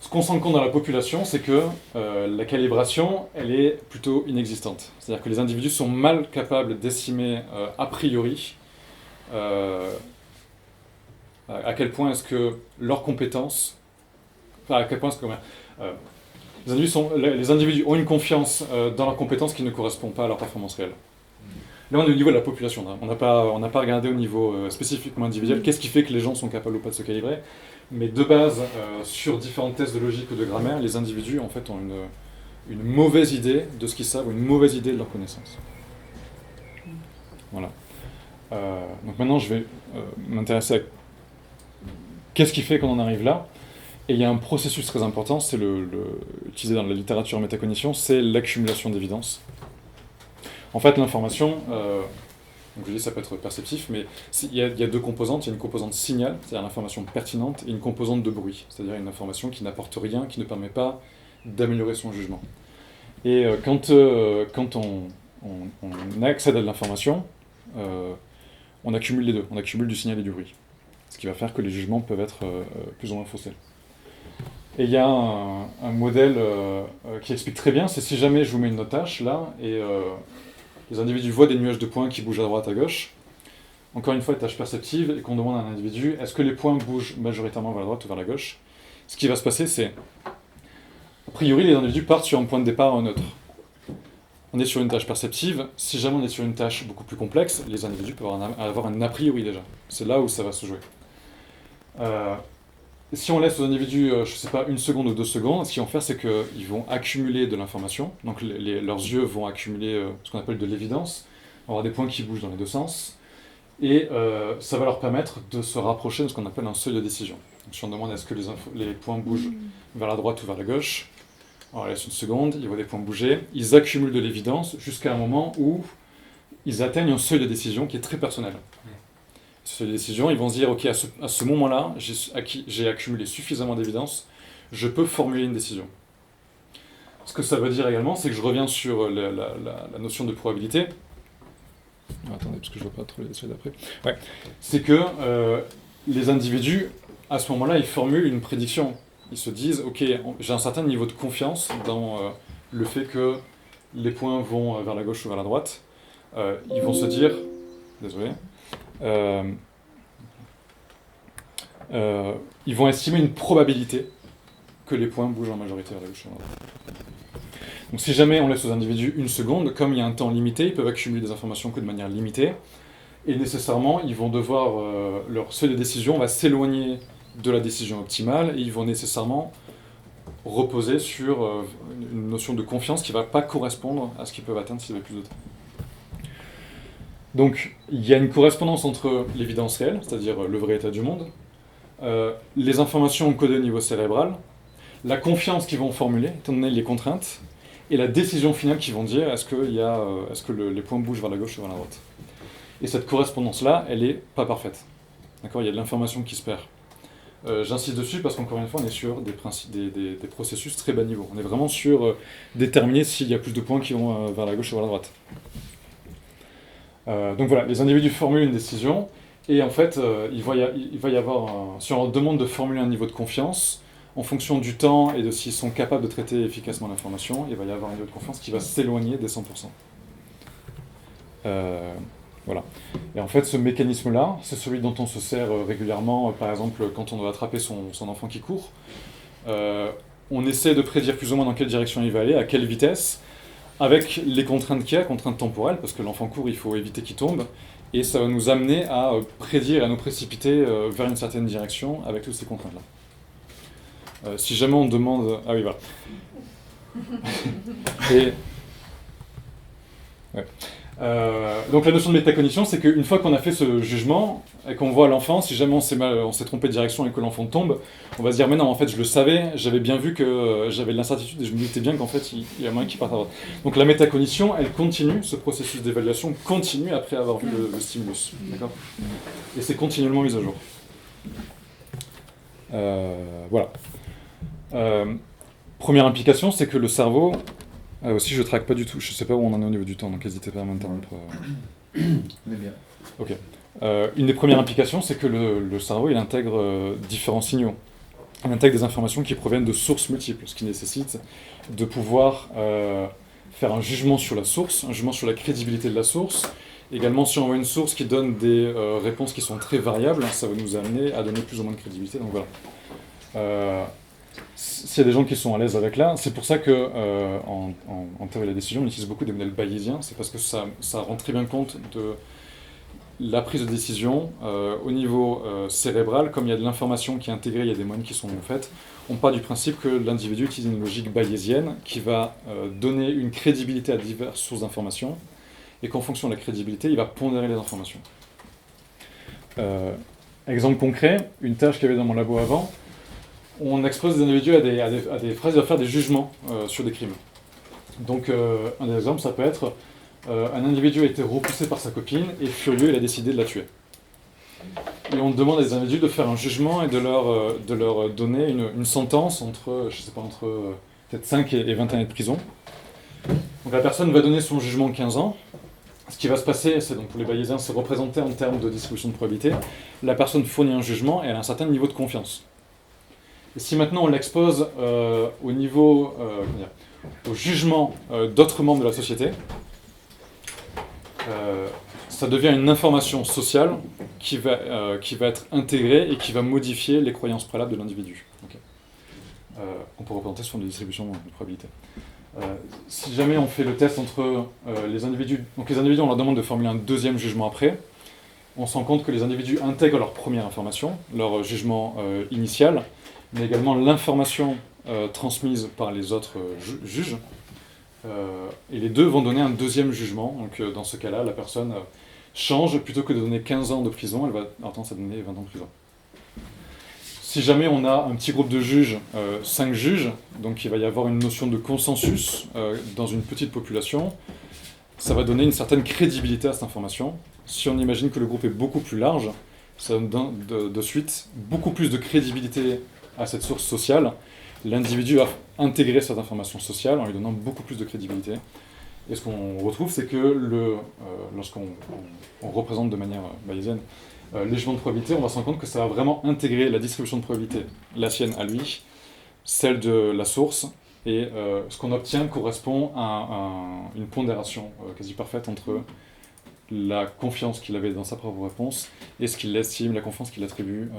Ce qu'on se rend compte dans la population, c'est que la calibration, elle est plutôt inexistante. C'est-à-dire que les individus sont mal capables d'estimer a priori à quel point est-ce que leurs compétences, enfin à quel point est-ce que les individus ont une confiance dans leurs compétences qui ne correspond pas à leur performance réelle. Là, on est au niveau de la population. On n'a pas regardé au niveau spécifiquement individuel qu'est-ce qui fait que les gens sont capables ou pas de se calibrer. Mais de base, sur différents tests de logique ou de grammaire, les individus en fait ont une mauvaise idée de ce qu'ils savent ou une mauvaise idée de leurs connaissances. Voilà. Donc maintenant, je vais m'intéresser à qu'est-ce qui fait qu'on en arrive là. Et il y a un processus très important, c'est utilisé dans la littérature métacognition, c'est l'accumulation d'évidence. En fait, l'information, donc je dis ça peut être perceptif, mais il y a deux composantes. Il y a une composante signal, c'est-à-dire l'information pertinente, et une composante de bruit, c'est-à-dire une information qui n'apporte rien, qui ne permet pas d'améliorer son jugement. Et quand on accède à de l'information, on accumule les deux, on accumule du signal et du bruit. Ce qui va faire que les jugements peuvent être plus ou moins faussés. Et il y a un modèle qui explique très bien, c'est si jamais je vous mets une note H là, et les individus voient des nuages de points qui bougent à droite, à gauche, encore une fois, tâche perceptive, et qu'on demande à un individu, est-ce que les points bougent majoritairement vers la droite ou vers la gauche? Ce qui va se passer, c'est, a priori, les individus partent sur un point de départ neutre. On est sur une tâche perceptive, si jamais on est sur une tâche beaucoup plus complexe, les individus peuvent avoir un a priori déjà. C'est là où ça va se jouer. Si on laisse aux individus, je ne sais pas, 1 seconde ou 2 secondes, ce qu'ils vont faire, c'est qu'ils vont accumuler de l'information. Donc leurs yeux vont accumuler ce qu'on appelle de l'évidence. On va avoir des points qui bougent dans les deux sens. Et ça va leur permettre de se rapprocher de ce qu'on appelle un seuil de décision. Donc, si on demande est-ce que les points bougent vers la droite ou vers la gauche, on laisse 1 seconde, ils voient des points bouger, ils accumulent de l'évidence jusqu'à un moment où ils atteignent un seuil de décision qui est très personnel. Ce seuil de décision, ils vont se dire, ok, à ce moment-là, j'ai accumulé suffisamment d'évidence, je peux formuler une décision. Ce que ça veut dire également, c'est que je reviens sur la notion de probabilité. Attendez, parce que je ne vois pas trop les slides d'après. Ouais. C'est que les individus, à ce moment-là, ils formulent une prédiction. Ils se disent, ok, j'ai un certain niveau de confiance dans le fait que les points vont vers la gauche ou vers la droite. Ils vont se dire, désolé, ils vont estimer une probabilité que les points bougent en majorité vers la gauche ou vers la droite. Donc si jamais on laisse aux individus 1 seconde, comme il y a un temps limité, ils peuvent accumuler des informations que de manière limitée, et nécessairement, ils vont devoir, leur seuil de décision va s'éloigner de la décision optimale, et ils vont nécessairement reposer sur une notion de confiance qui ne va pas correspondre à ce qu'ils peuvent atteindre s'ils avaient plus de temps. Donc, il y a une correspondance entre l'évidence réelle, c'est-à-dire le vrai état du monde, les informations encodées au niveau cérébral, la confiance qu'ils vont formuler, étant donné les contraintes, et la décision finale qu'ils vont dire est-ce que les points bougent vers la gauche ou vers la droite. Et cette correspondance-là, elle n'est pas parfaite. D'accord ? Il y a de l'information qui se perd. J'insiste dessus parce qu'encore une fois, on est sur des processus très bas niveau. On est vraiment sur déterminer s'il y a plus de points qui vont vers la gauche ou vers la droite. Donc voilà, les individus formulent une décision, et en fait, il va y avoir, si on leur demande de formuler un niveau de confiance, en fonction du temps et de s'ils sont capables de traiter efficacement l'information, il va y avoir un niveau de confiance qui va s'éloigner des 100%. Voilà. Et en fait, ce mécanisme-là, c'est celui dont on se sert régulièrement, par exemple, quand on doit attraper son enfant qui court. On essaie de prédire plus ou moins dans quelle direction il va aller, à quelle vitesse, avec les contraintes qu'il y a, contraintes temporelles, parce que l'enfant court, il faut éviter qu'il tombe, et ça va nous amener à prédire, à nous précipiter vers une certaine direction avec toutes ces contraintes-là. Si jamais on demande... Ah oui, voilà. Et... Ouais. Donc la notion de métacognition, c'est qu'une fois qu'on a fait ce jugement et qu'on voit l'enfant, si jamais on s'est trompé de direction et que l'enfant tombe, on va se dire mais non, en fait je le savais, j'avais bien vu que j'avais de l'incertitude et je me doutais bien qu'en fait il y a moyen qu'il parte à droite. Donc la métacognition, elle continue, ce processus d'évaluation continue après avoir vu le stimulus, d'accord ? Et c'est continuellement mis à jour. Voilà. Première implication, c'est que le cerveau... aussi, je traque pas du tout, je sais pas où on en est au niveau du temps, donc n'hésitez pas à m'interrompre. Mais bien. Ok. Une des premières implications, c'est que le cerveau, il intègre différents signaux. Il intègre des informations qui proviennent de sources multiples, ce qui nécessite de pouvoir faire un jugement sur la source, un jugement sur la crédibilité de la source. Également, si on voit une source qui donne des réponses qui sont très variables, ça va nous amener à donner plus ou moins de crédibilité. Donc voilà. S'il y a des gens qui sont à l'aise avec là, c'est pour ça que en théorie de la décision, on utilise beaucoup des modèles bayésiens, c'est parce que ça rend très bien compte de la prise de décision au niveau cérébral. Comme il y a de l'information qui est intégrée, il y a des moyennes qui sont faites, on part du principe que l'individu utilise une logique bayésienne qui va donner une crédibilité à diverses sources d'informations, et qu'en fonction de la crédibilité, il va pondérer les informations. Exemple concret, une tâche qu'il y avait dans mon labo avant, on expose des individus à des phrases, à faire des jugements sur des crimes. Donc un des exemples, ça peut être un individu a été repoussé par sa copine et furieux, il a décidé de la tuer. Et on demande à des individus de faire un jugement et de leur donner une sentence entre, je sais pas, entre peut-être 5 et 20 années de prison. Donc la personne va donner son jugement 15 ans. Ce qui va se passer, c'est donc pour les bayésiens, c'est représenté en termes de distribution de probabilité. La personne fournit un jugement et elle a un certain niveau de confiance. Et si maintenant on l'expose au jugement d'autres membres de la société, ça devient une information sociale qui va être intégrée et qui va modifier les croyances préalables de l'individu. Okay. On peut représenter sous forme de distribution de probabilité. Si jamais on fait le test entre les individus, donc les individus on leur demande de formuler un deuxième jugement après, on se rend compte que les individus intègrent leur première information, leur jugement initial, mais également l'information transmise par les autres juges, et les deux vont donner un deuxième jugement. Donc dans ce cas-là, la personne change, plutôt que de donner 15 ans de prison, elle va avoir tendance à donner 20 ans de prison. Si jamais on a un petit groupe de juges, 5 juges, donc il va y avoir une notion de consensus dans une petite population, ça va donner une certaine crédibilité à cette information. Si on imagine que le groupe est beaucoup plus large, ça donne de suite beaucoup plus de crédibilité à cette source sociale. L'individu va intégrer cette information sociale en lui donnant beaucoup plus de crédibilité. Et ce qu'on retrouve, c'est que lorsqu'on représente de manière bayésienne les jugements de probabilité, on va se rendre compte que ça va vraiment intégrer la distribution de probabilité, la sienne à lui, celle de la source, et ce qu'on obtient correspond à une pondération quasi parfaite entre la confiance qu'il avait dans sa propre réponse et ce qu'il estime, la confiance qu'il attribue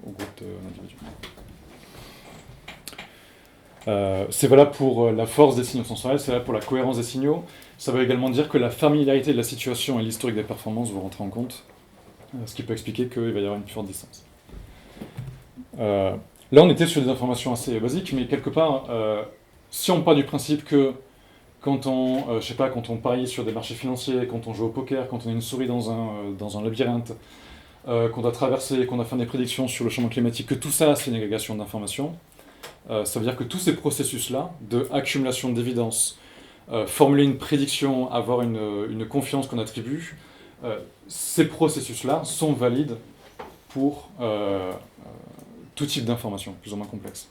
au groupe d'individus. C'est valable pour la force des signaux sensoriels, c'est valable pour la cohérence des signaux. Ça veut également dire que la familiarité de la situation et l'historique des performances vont rentrer en compte, ce qui peut expliquer qu'il va y avoir une plus forte distance. Là, on était sur des informations assez basiques, mais quelque part, si on part du principe que quand on parie sur des marchés financiers, quand on joue au poker, quand on a une souris dans un labyrinthe, qu'on doit traverser, qu'on a fait des prédictions sur le changement climatique, que tout ça, c'est une agrégation d'informations, ça veut dire que tous ces processus-là, de accumulation d'évidence, formuler une prédiction, avoir une confiance qu'on attribue, ces processus-là sont valides pour tout type d'information, plus ou moins complexe.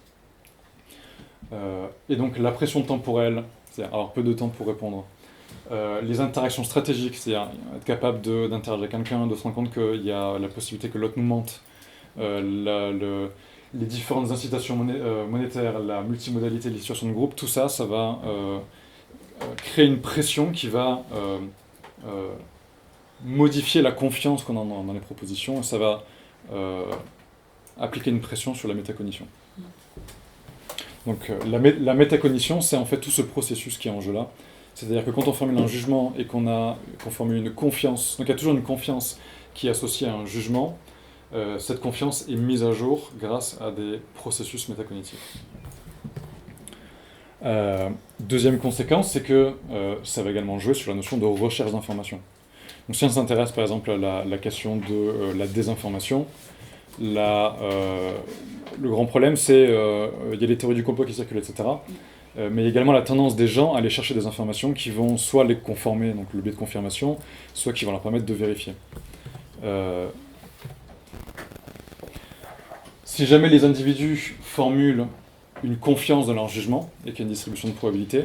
Et donc la pression temporelle, c'est-à-dire avoir peu de temps pour répondre, les interactions stratégiques, c'est-à-dire être capable d'interagir avec quelqu'un, de se rendre compte qu'il y a la possibilité que l'autre nous mente, les différentes incitations monétaires, la multimodalité de la situation de groupe, tout ça, ça va créer une pression qui va modifier la confiance qu'on a dans les propositions, et ça va appliquer une pression sur la métacognition. Donc la métacognition, c'est en fait tout ce processus qui est en jeu là. C'est-à-dire que quand on formule un jugement et qu'on formule une confiance, donc il y a toujours une confiance qui est associée à un jugement, cette confiance est mise à jour grâce à des processus métacognitifs. Deuxième conséquence, c'est que ça va également jouer sur la notion de recherche d'information. Donc si on s'intéresse par exemple à la question de la désinformation, le grand problème c'est il y a les théories du complot qui circulent, etc. Mais il y a également la tendance des gens à aller chercher des informations qui vont soit les conformer, donc le biais de confirmation, soit qui vont leur permettre de vérifier. Si jamais les individus formulent une confiance dans leur jugement et qu'il y a une distribution de probabilité,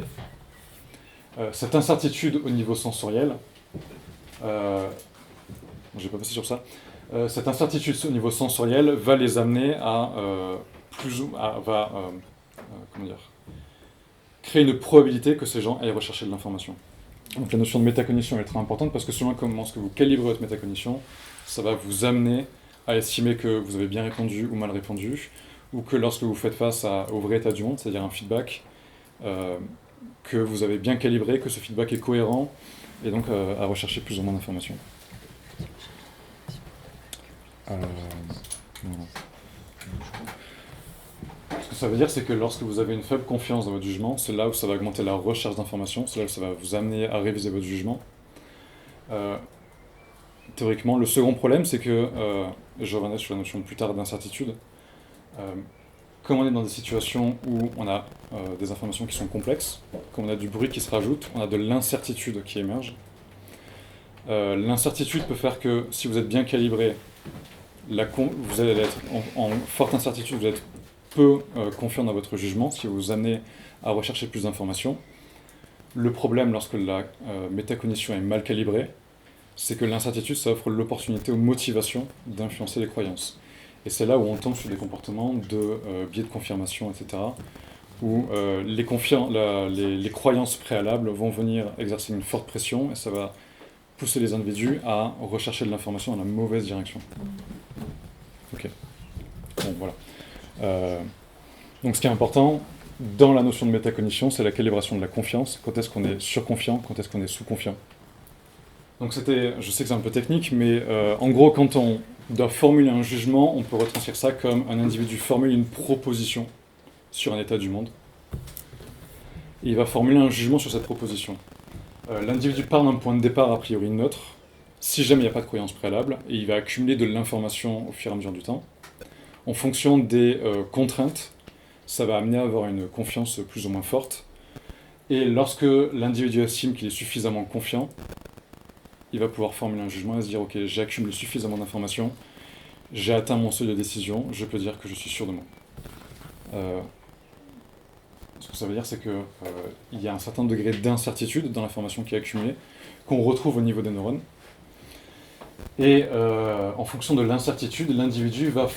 cette incertitude au niveau sensoriel, je vais pas passer sur ça, cette incertitude au niveau sensoriel va les amener à comment dire, créer une probabilité que ces gens aillent rechercher de l'information. Donc la notion de métacognition est très importante parce que selon comment est-ce que vous calibrez votre métacognition, ça va vous amener à estimer que vous avez bien répondu ou mal répondu, ou que lorsque vous faites face au vrai état du monde, c'est-à-dire un feedback, que vous avez bien calibré, que ce feedback est cohérent, et donc à rechercher plus ou moins d'informations. Voilà. Ce que ça veut dire, c'est que lorsque vous avez une faible confiance dans votre jugement, c'est là où ça va augmenter la recherche d'informations, c'est là où ça va vous amener à réviser votre jugement. Théoriquement, le second problème, c'est que, je reviendrai sur la notion plus tard d'incertitude, comme on est dans des situations où on a des informations qui sont complexes, comme on a du bruit qui se rajoute, on a de l'incertitude qui émerge. L'incertitude peut faire que, si vous êtes bien calibré, vous allez être en forte incertitude, vous êtes peu confiant dans votre jugement, ce qui va vous amener à rechercher plus d'informations. Le problème, lorsque la métacognition est mal calibrée, c'est que l'incertitude, ça offre l'opportunité aux motivations d'influencer les croyances. Et c'est là où on tombe sur des comportements de biais de confirmation, etc., où les croyances préalables vont venir exercer une forte pression, et ça va pousser les individus à rechercher de l'information dans la mauvaise direction. Ok. Bon, voilà. Donc ce qui est important dans la notion de métacognition, c'est la calibration de la confiance. Quand est-ce qu'on est surconfiant, quand est-ce qu'on est sous-confiant. Donc je sais que c'est un peu technique, mais en gros, quand on doit formuler un jugement, on peut retranscrire ça comme un individu formule une proposition sur un état du monde. Et il va formuler un jugement sur cette proposition. L'individu part d'un point de départ a priori neutre, si jamais il n'y a pas de croyance préalable, et il va accumuler de l'information au fur et à mesure du temps. En fonction des contraintes, ça va amener à avoir une confiance plus ou moins forte. Et lorsque l'individu estime qu'il est suffisamment confiant, il va pouvoir formuler un jugement et se dire « Ok, j'ai accumulé suffisamment d'informations, j'ai atteint mon seuil de décision, je peux dire que je suis sûr de moi. » Ce que ça veut dire, c'est qu'il y a un certain degré d'incertitude dans l'information qui est accumulée, qu'on retrouve au niveau des neurones. Et en fonction de l'incertitude, l'individu va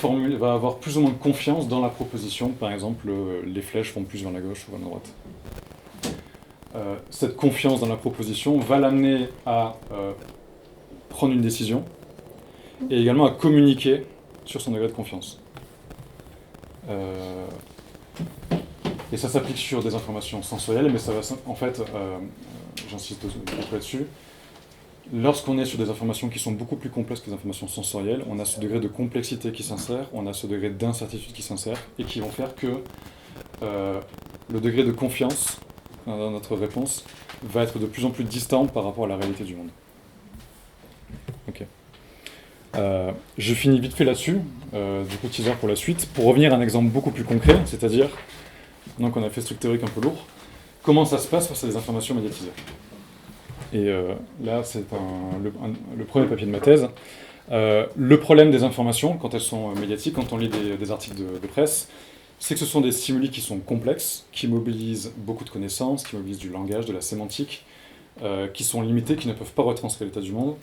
avoir plus ou moins de confiance dans la proposition. Par exemple, les flèches vont plus vers la gauche ou vers la droite. Cette confiance dans la proposition va l'amener à prendre une décision et également à communiquer sur son degré de confiance. Et ça s'applique sur des informations sensorielles, mais ça va en fait, j'insiste beaucoup là-dessus, lorsqu'on est sur des informations qui sont beaucoup plus complexes que les informations sensorielles, on a ce degré de complexité qui s'insère, on a ce degré d'incertitude qui s'insère, et qui vont faire que le degré de confiance dans notre réponse va être de plus en plus distant par rapport à la réalité du monde. Ok. Je finis vite fait là-dessus, du coup teaser pour la suite, pour revenir à un exemple beaucoup plus concret, c'est-à-dire, donc on a fait ce truc théorique un peu lourd, comment ça se passe face à des informations médiatisées. Et là, c'est le premier papier de ma thèse. Le problème des informations, quand elles sont médiatiques, quand on lit des articles de presse, c'est que ce sont des stimuli qui sont complexes, qui mobilisent beaucoup de connaissances, qui mobilisent du langage, de la sémantique, qui sont limités, qui ne peuvent pas retranscrire l'état du monde.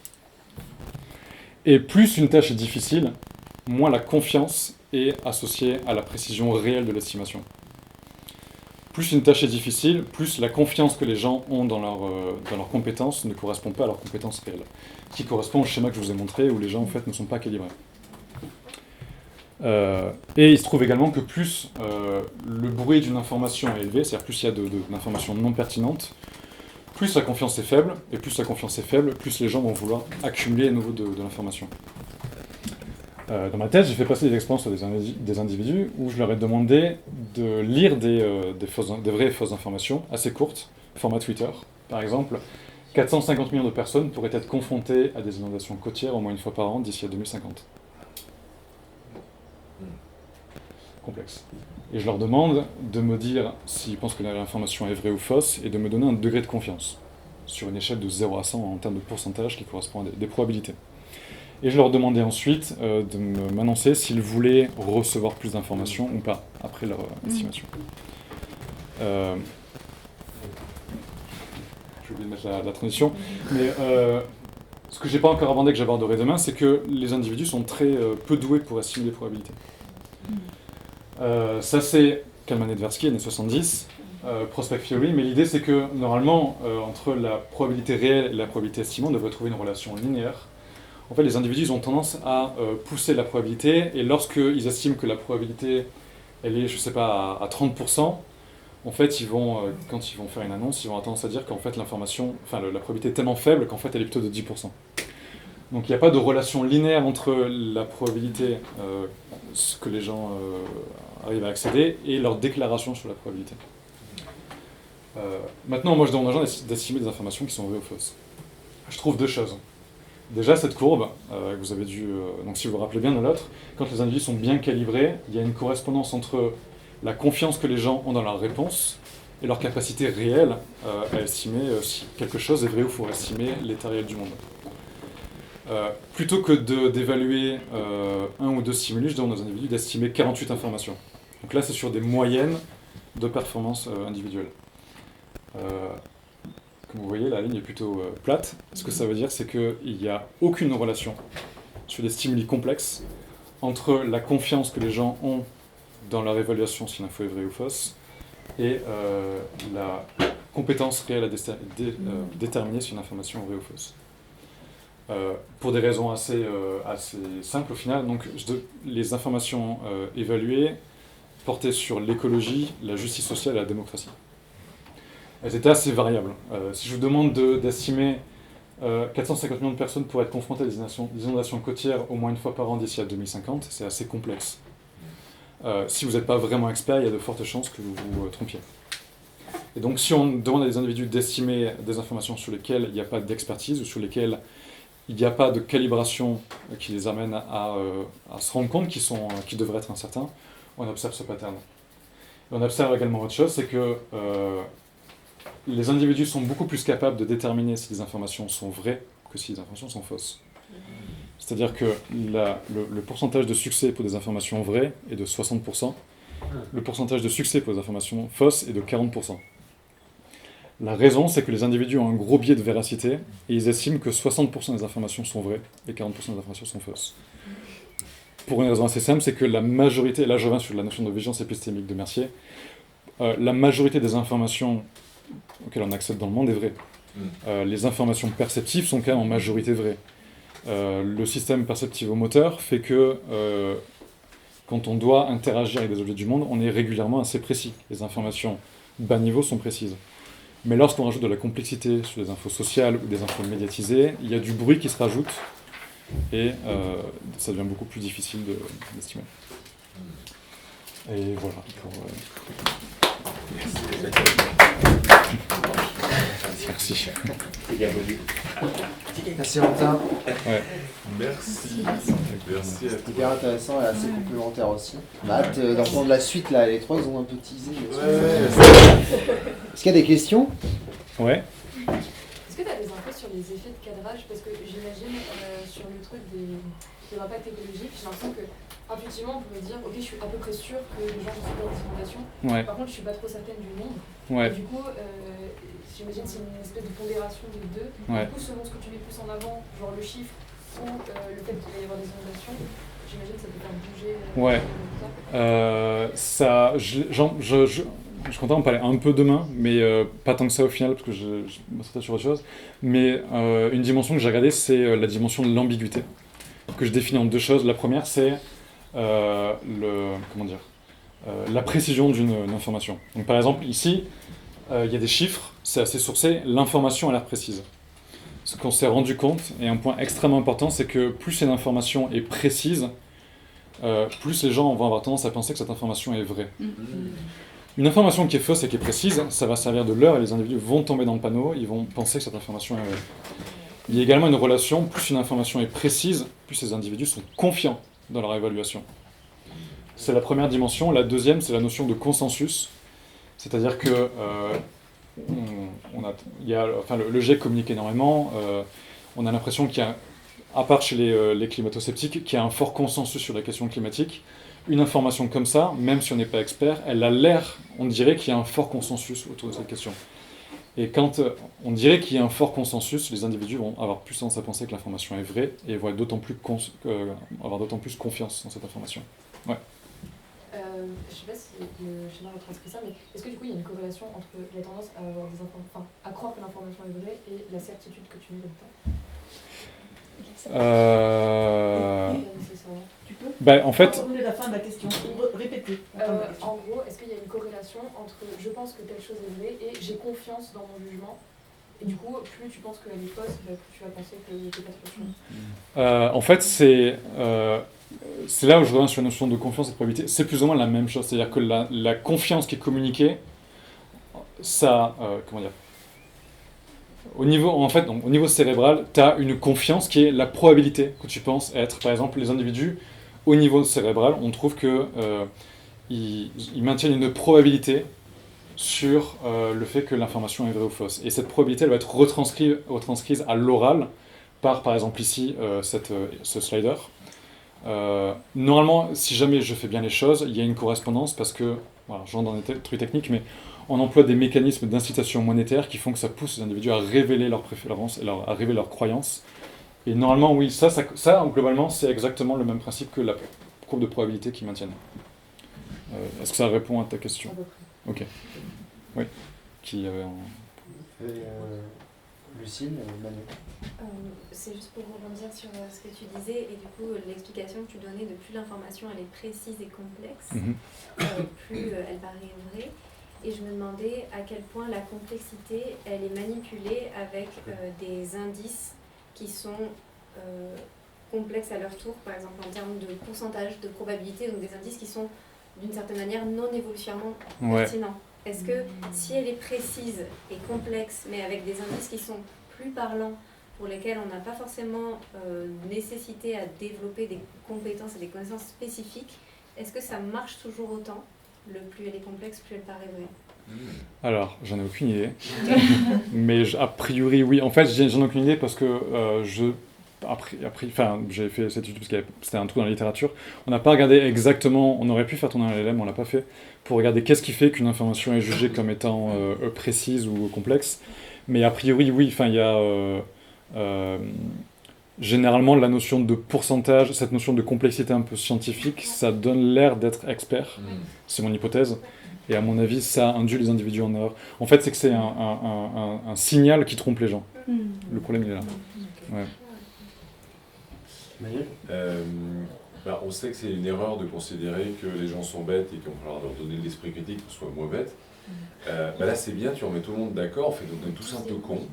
Et plus une tâche est difficile, moins la confiance est associée à la précision réelle de l'estimation. Plus une tâche est difficile, plus la confiance que les gens ont dans leurs compétences ne correspond pas à leurs compétences réelles, qui correspond au schéma que je vous ai montré, où les gens en fait ne sont pas calibrés. Et il se trouve également que plus le bruit d'une information est élevé, c'est-à-dire plus il y a d'informations non pertinentes, plus la confiance est faible, et plus la confiance est faible, plus les gens vont vouloir accumuler à nouveau de l'information. Dans ma tête, j'ai fait passer des expériences sur des individus où je leur ai demandé de lire des vraies et fausses informations assez courtes, format Twitter. Par exemple, 450 millions de personnes pourraient être confrontées à des inondations côtières au moins une fois par an d'ici à 2050. Complexe. Et je leur demande de me dire s'ils pensent que l'information est vraie ou fausse et de me donner un degré de confiance sur une échelle de 0 à 100 en termes de pourcentage qui correspond à des probabilités. Et je leur demandais ensuite de m'annoncer s'ils voulaient recevoir plus d'informations ou pas, après leur estimation. J'ai oublié de mettre la transition, mais ce que j'ai pas encore abordé, que j'aborderai demain, c'est que les individus sont très peu doués pour estimer les probabilités. Ça c'est Kalman et Tversky, années 70, Prospect Theory, mais l'idée c'est que normalement, entre la probabilité réelle et la probabilité estimée, on devrait trouver une relation linéaire. En fait, les individus ont tendance à pousser la probabilité, et lorsqu'ils estiment que la probabilité, elle est, je sais pas, à 30%, en fait, quand ils vont faire une annonce, ils vont avoir tendance à dire qu'en fait, la probabilité est tellement faible qu'en fait, elle est plutôt de 10%. Donc, il n'y a pas de relation linéaire entre la probabilité que les gens arrivent à accéder et leur déclaration sur la probabilité. Maintenant, moi, je demande aux gens d'estimer des informations qui sont vraies ou fausses. Je trouve deux choses. Déjà, cette courbe, que vous avez dû... donc si vous vous rappelez bien de l'autre, quand les individus sont bien calibrés, il y a une correspondance entre la confiance que les gens ont dans leur réponse et leur capacité réelle à estimer si quelque chose est vrai ou faux, estimer l'état réel du monde. Plutôt que d'évaluer un ou deux stimulus, je demande aux individus d'estimer 48 informations. Donc là, c'est sur des moyennes de performance individuelle. Comme vous voyez, la ligne est plutôt plate. Ce que ça veut dire, c'est qu'il n'y a aucune relation sur des stimuli complexes entre la confiance que les gens ont dans leur évaluation si l'info est vraie ou fausse et la compétence réelle à déterminer si une information est vraie ou fausse. Pour des raisons assez simples au final, donc, les informations évaluées portaient sur l'écologie, la justice sociale et la démocratie. Elles étaient assez variables. Si je vous demande d'estimer 450 millions de personnes pour être confrontées à des inondations côtières au moins une fois par an d'ici à 2050, c'est assez complexe. Si vous n'êtes pas vraiment expert, il y a de fortes chances que vous vous trompiez. Et donc si on demande à des individus d'estimer des informations sur lesquelles il n'y a pas d'expertise ou sur lesquelles il n'y a pas de calibration qui les amène à se rendre compte qu'ils devraient être incertains, on observe ce pattern. Et on observe également autre chose, c'est que les individus sont beaucoup plus capables de déterminer si les informations sont vraies que si les informations sont fausses. C'est-à-dire que le pourcentage de succès pour des informations vraies est de 60%, le pourcentage de succès pour des informations fausses est de 40%. La raison, c'est que les individus ont un gros biais de véracité et ils estiment que 60% des informations sont vraies et 40% des informations sont fausses. Pour une raison assez simple, c'est que la majorité, et là je reviens sur la notion de vigilance épistémique de Mercier, la majorité des informations auxquelles on accède dans le monde est vraie. Les informations perceptives sont quand même en majorité vraies. Le système perceptivo-moteur fait que quand on doit interagir avec des objets du monde, on est régulièrement assez précis. Les informations bas niveau sont précises. Mais lorsqu'on rajoute de la complexité sur des infos sociales ou des infos médiatisées, il y a du bruit qui se rajoute et ça devient beaucoup plus difficile d'estimer. Et voilà. Merci. Merci Valentin. Ouais. Merci. Merci à C'était hyper intéressant et assez complémentaire aussi. On a hâte d'en prendre la suite là, les trois ils ont un peu teasé. Est-ce qu'il y a des questions? Ouais. Est-ce que tu as des infos sur les effets de cadrage? Parce que j'imagine sur le truc de l'impact écologique, j'ai l'impression que intuitivement on pourrait dire ok je suis à peu près sûr que les gens vont subir des inondations. Ouais. Par contre je suis pas trop certaine du nombre. Ouais. Et du coup j'imagine c'est une espèce de pondération des deux. Ouais. Du coup selon ce que tu mets plus en avant, genre le chiffre ou le fait qu'il va y avoir des inondations, j'imagine que ça peut faire bouger Ouais. Je comptais en parler un peu demain, mais pas tant que ça au final, parce que je me serais sur autre chose. Mais une dimension que j'ai regardée, c'est la dimension de l'ambiguïté, que je définis en deux choses. La première, c'est la précision d'une information. Donc par exemple, ici, il y a des chiffres, c'est assez sourcé, l'information a l'air précise. Ce qu'on s'est rendu compte, et un point extrêmement important, c'est que plus une information est précise, plus les gens vont avoir tendance à penser que cette information est vraie. Une information qui est fausse et qui est précise, ça va servir de leurre et les individus vont tomber dans le panneau, ils vont penser que cette information est vraie. Il y a également une relation, plus une information est précise, plus les individus sont confiants dans leur évaluation. C'est la première dimension. La deuxième, c'est la notion de consensus. C'est-à-dire que le GIEC communique énormément. On a l'impression qu'il y a, à part chez les climato-sceptiques, qu'il y a un fort consensus sur la question climatique. Une information comme ça, même si on n'est pas expert, elle a l'air, on dirait qu'il y a un fort consensus autour de cette question. Et quand on dirait qu'il y a un fort consensus, les individus vont avoir plus tendance à penser que l'information est vraie et vont être avoir d'autant plus confiance dans cette information. Ouais. Je ne sais pas si le schéma retranscrit ça, mais est-ce que du coup il y a une corrélation entre la tendance à avoir à croire que l'information est vraie et la certitude que tu mets dedans? Tu peux En fait, reformuler la fin de la question, répéter. En gros, est-ce qu'il y a une corrélation entre je pense que telle chose est vraie et j'ai confiance dans mon jugement? Et du coup, plus tu penses qu'elle est fausse, plus tu vas penser que t'es pas trop sûr. en fait, c'est là où je reviens sur la notion de confiance et de probabilité. C'est plus ou moins la même chose. C'est-à-dire que la confiance qui est communiquée, ça... comment dire ? Au niveau cérébral, tu as une confiance qui est la probabilité que tu penses être. Par exemple, les individus, au niveau cérébral, on trouve qu'ils maintiennent une probabilité sur le fait que l'information est vraie ou fausse. Et cette probabilité, elle va être retranscrite à l'oral par exemple ici, ce slider. Normalement, si jamais je fais bien les choses, il y a une correspondance parce que, voilà, je rentre dans des trucs techniques, mais on emploie des mécanismes d'incitation monétaire qui font que ça pousse les individus à révéler leurs préférences et à révéler leurs croyances. Et normalement, oui, ça globalement, c'est exactement le même principe que la courbe de probabilité qu'ils maintiennent. Est-ce que ça répond à ta question ? Ok. Oui. Qui avait Lucille, Manu. C'est juste pour rebondir sur ce que tu disais et du coup l'explication que tu donnais de plus l'information elle est précise et complexe, plus elle paraît vraie. Et je me demandais à quel point la complexité elle est manipulée avec des indices qui sont complexes à leur tour, par exemple en termes de pourcentage de probabilité, donc des indices qui sont d'une certaine manière non évolutionnairement pertinents. Est-ce que si elle est précise et complexe, mais avec des indices qui sont plus parlants, pour lesquels on n'a pas forcément nécessité à développer des compétences et des connaissances spécifiques, est-ce que ça marche toujours autant ? Le plus elle est complexe, plus elle paraît vraie. Alors, j'en ai aucune idée. Mais a priori, oui. En fait, j'en ai aucune idée parce que j'ai fait cette étude parce que c'était un trou dans la littérature. On n'a pas regardé exactement, on aurait pu faire tourner un LLM, on l'a pas fait, pour regarder qu'est-ce qui fait qu'une information est jugée comme étant précise ou complexe. Mais a priori, oui, il y a généralement la notion de pourcentage, cette notion de complexité un peu scientifique, ça donne l'air d'être expert, c'est mon hypothèse. Et à mon avis, ça induit les individus en erreur. En fait, c'est que c'est un signal qui trompe les gens. Le problème, il est là. Ouais. On sait que c'est une erreur de considérer que les gens sont bêtes et qu'il va falloir leur donner de l'esprit critique pour qu'ils soient moins bêtes. Là, c'est bien, tu remets tout le monde d'accord, en fait, on est tous un peu cons.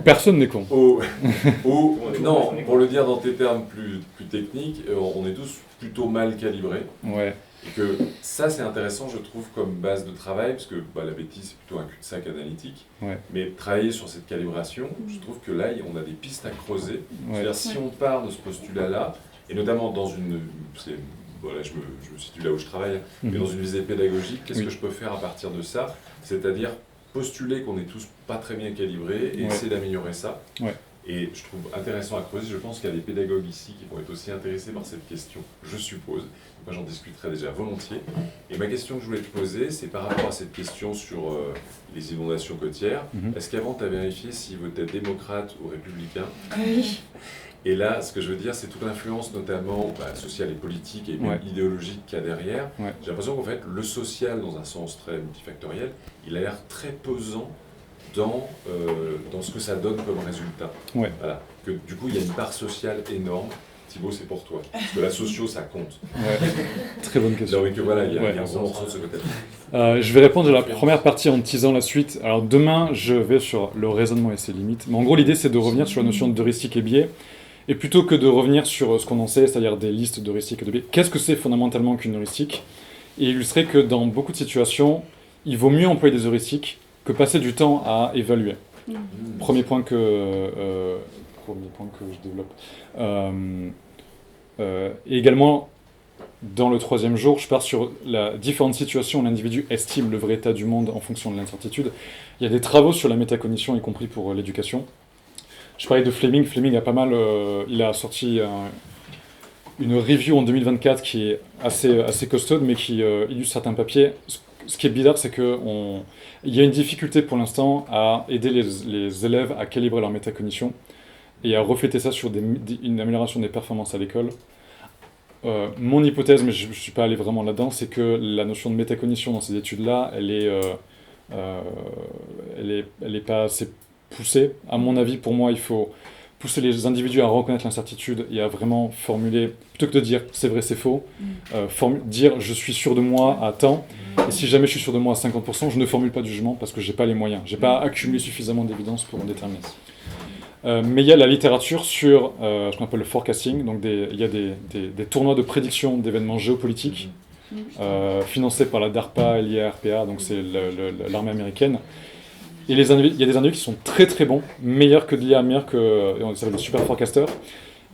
Personne n'est con. Non, pour le dire dans tes termes plus techniques, on est tous plutôt mal calibrés. Ouais. Et que ça, c'est intéressant, je trouve, comme base de travail, parce que la bêtise, c'est plutôt un cul-de-sac analytique. Ouais. Mais travailler sur cette calibration, je trouve que là, on a des pistes à creuser. Ouais. C'est-à-dire, si on part de ce postulat-là, et notamment dans une... Voilà, je me situe là où je travaille, mais dans une visée pédagogique, qu'est-ce que je peux faire à partir de ça ? C'est-à-dire postuler qu'on n'est tous pas très bien calibrés et essayer d'améliorer ça. Ouais. Et je trouve intéressant à creuser, je pense qu'il y a des pédagogues ici qui vont être aussi intéressés par cette question, je suppose. Moi j'en discuterai déjà volontiers. Et ma question que je voulais te poser, c'est par rapport à cette question sur les inondations côtières. Est-ce qu'avant tu as vérifié si vous êtes démocrate ou républicain ? Oui. Et là, ce que je veux dire, c'est toute l'influence, notamment sociale et politique et même idéologique qu'il y a derrière. Ouais. J'ai l'impression qu'en fait, le social, dans un sens très multifactoriel, il a l'air très pesant dans ce que ça donne comme résultat. Ouais. Voilà. Que, du coup, il y a une part sociale énorme. Thibaut, c'est pour toi. Parce que la socio, ça compte. Ouais. Très bonne question. Donc, voilà, il y a un gros morceau de ce côté-là. Je vais répondre à la première partie en teasant la suite. Alors, demain, je vais sur le raisonnement et ses limites. Mais en gros, l'idée, c'est de revenir sur la notion d'heuristique et biais. Et plutôt que de revenir sur ce qu'on en sait, c'est-à-dire des listes d'heuristiques et de biais, qu'est-ce que c'est fondamentalement qu'une heuristique? Et illustrer que dans beaucoup de situations, il vaut mieux employer des heuristiques que passer du temps à évaluer. Premier point que je développe. Et également, dans le troisième jour, je pars sur la différentes situations où l'individu estime le vrai état du monde en fonction de l'incertitude. Il y a des travaux sur la métacognition, y compris pour l'éducation. Je parlais de Fleming. Fleming a pas mal... il a sorti une review en 2024 qui est assez costaude, mais qui illustre certains papiers. Ce qui est bizarre, c'est qu'il y a une difficulté pour l'instant à aider les élèves à calibrer leur métacognition et à refléter ça sur une amélioration des performances à l'école. Mon hypothèse, mais je ne suis pas allé vraiment là-dedans, c'est que la notion de métacognition dans ces études-là, elle est pas assez poussée. À mon avis, pour moi, il faut pousser les individus à reconnaître l'incertitude et à vraiment formuler, plutôt que de dire c'est vrai, c'est faux, dire je suis sûr de moi à temps, et si jamais je suis sûr de moi à 50%, je ne formule pas de jugement parce que je n'ai pas les moyens, je n'ai pas accumulé suffisamment d'évidence pour en déterminer. Mais il y a la littérature sur ce qu'on appelle le forecasting, donc il y a des tournois de prédiction d'événements géopolitiques financés par la DARPA et l'IARPA, donc c'est l'armée américaine. Et il y a des individus qui sont très très bons, meilleurs que de l'IA, meilleurs que on s'appelle des super forecasters.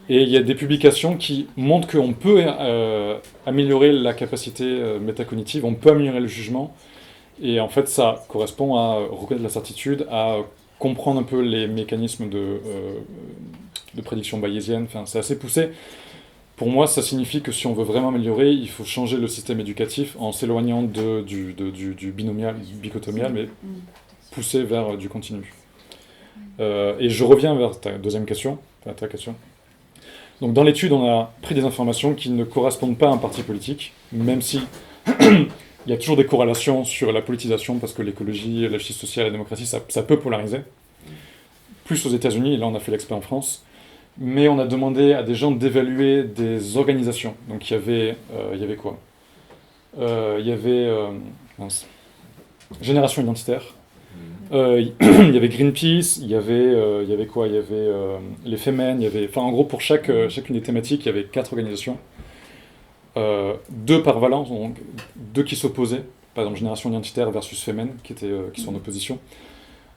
Et il y a des publications qui montrent qu'on peut améliorer la capacité métacognitive, on peut améliorer le jugement. Et en fait, ça correspond à reconnaître la certitude, à comprendre un peu les mécanismes de prédiction bayésienne. Enfin, c'est assez poussé. Pour moi, ça signifie que si on veut vraiment améliorer, il faut changer le système éducatif en s'éloignant du binomial, du bicotomial, mais pousser vers du continu. Et je reviens vers ta deuxième question, ta question. Donc dans l'étude, on a pris des informations qui ne correspondent pas à un parti politique, même si il y a toujours des corrélations sur la politisation, parce que l'écologie, la justice sociale, la démocratie, ça peut polariser. Plus aux États-Unis, et là on a fait l'expert en France. Mais on a demandé à des gens d'évaluer des organisations. Donc il y avait quoi? Il y avait Génération Identitaire. Il y avait Greenpeace, il y avait quoi? Il y avait les Femen, il y avait... Enfin, en gros, pour chacune des thématiques, il y avait 4 organisations. 2 par valence, donc 2 qui s'opposaient. Par exemple, Génération Identitaire versus Femen, qui sont en opposition.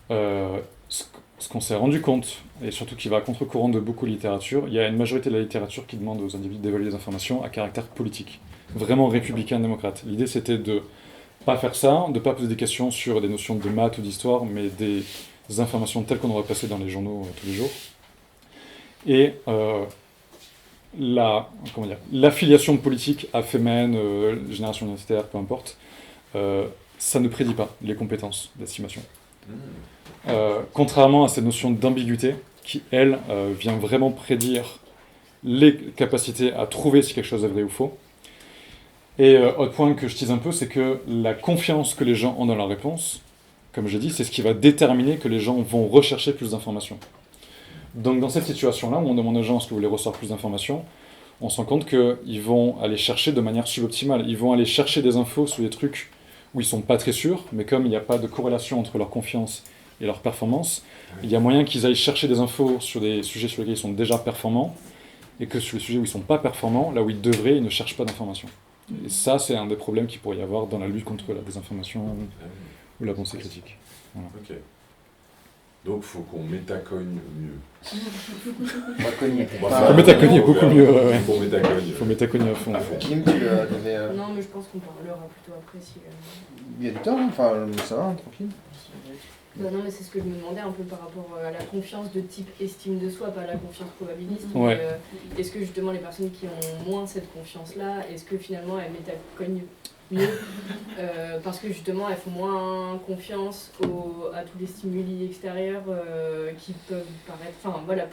Ce qu'on s'est rendu compte, et surtout qui va à contre-courant de beaucoup de littérature, il y a une majorité de la littérature qui demande aux individus d'évaluer des informations à caractère politique. Vraiment républicain-démocrate. L'idée, c'était de pas faire ça, de ne pas poser des questions sur des notions de maths ou d'histoire, mais des informations telles qu'on aurait passées dans les journaux tous les jours. Et l'affiliation politique à Femen, Génération Identitaire, peu importe, ça ne prédit pas les compétences d'estimation. Contrairement à cette notion d'ambiguïté, qui, elle, vient vraiment prédire les capacités à trouver si quelque chose est vrai ou faux. Et autre point que je tease un peu, c'est que la confiance que les gens ont dans leur réponse, comme j'ai dit, c'est ce qui va déterminer que les gens vont rechercher plus d'informations. Donc dans cette situation-là, où on demande aux gens est-ce que vous voulez recevoir plus d'informations, on se rend compte qu'ils vont aller chercher de manière suboptimale. Ils vont aller chercher des infos sur des trucs où ils ne sont pas très sûrs, mais comme il n'y a pas de corrélation entre leur confiance et leur performance, il y a moyen qu'ils aillent chercher des infos sur des sujets sur lesquels ils sont déjà performants, et que sur les sujets où ils ne sont pas performants, là où ils devraient, ils ne cherchent pas d'informations. Et ça, c'est un des problèmes qu'il pourrait y avoir dans la lutte contre la désinformation ou la pensée critique. Voilà. Ok. Donc, il faut qu'on métacogne mieux. On va cogner. Il faut métacogner beaucoup mieux. Ouais. Il faut métacogner à fond. Kim, tu avais... Non, mais je pense qu'on parlera plutôt après si... Il y a du temps, hein. Enfin, ça va, tranquille. Bah non, mais c'est ce que je me demandais un peu par rapport à la confiance de type estime de soi, pas la confiance probabiliste. Ouais. Mais, est-ce que justement les personnes qui ont moins cette confiance-là, est-ce que finalement elles métacognent mieux parce que justement elles font moins confiance à tous les stimuli extérieurs qui peuvent paraître... Enfin voilà,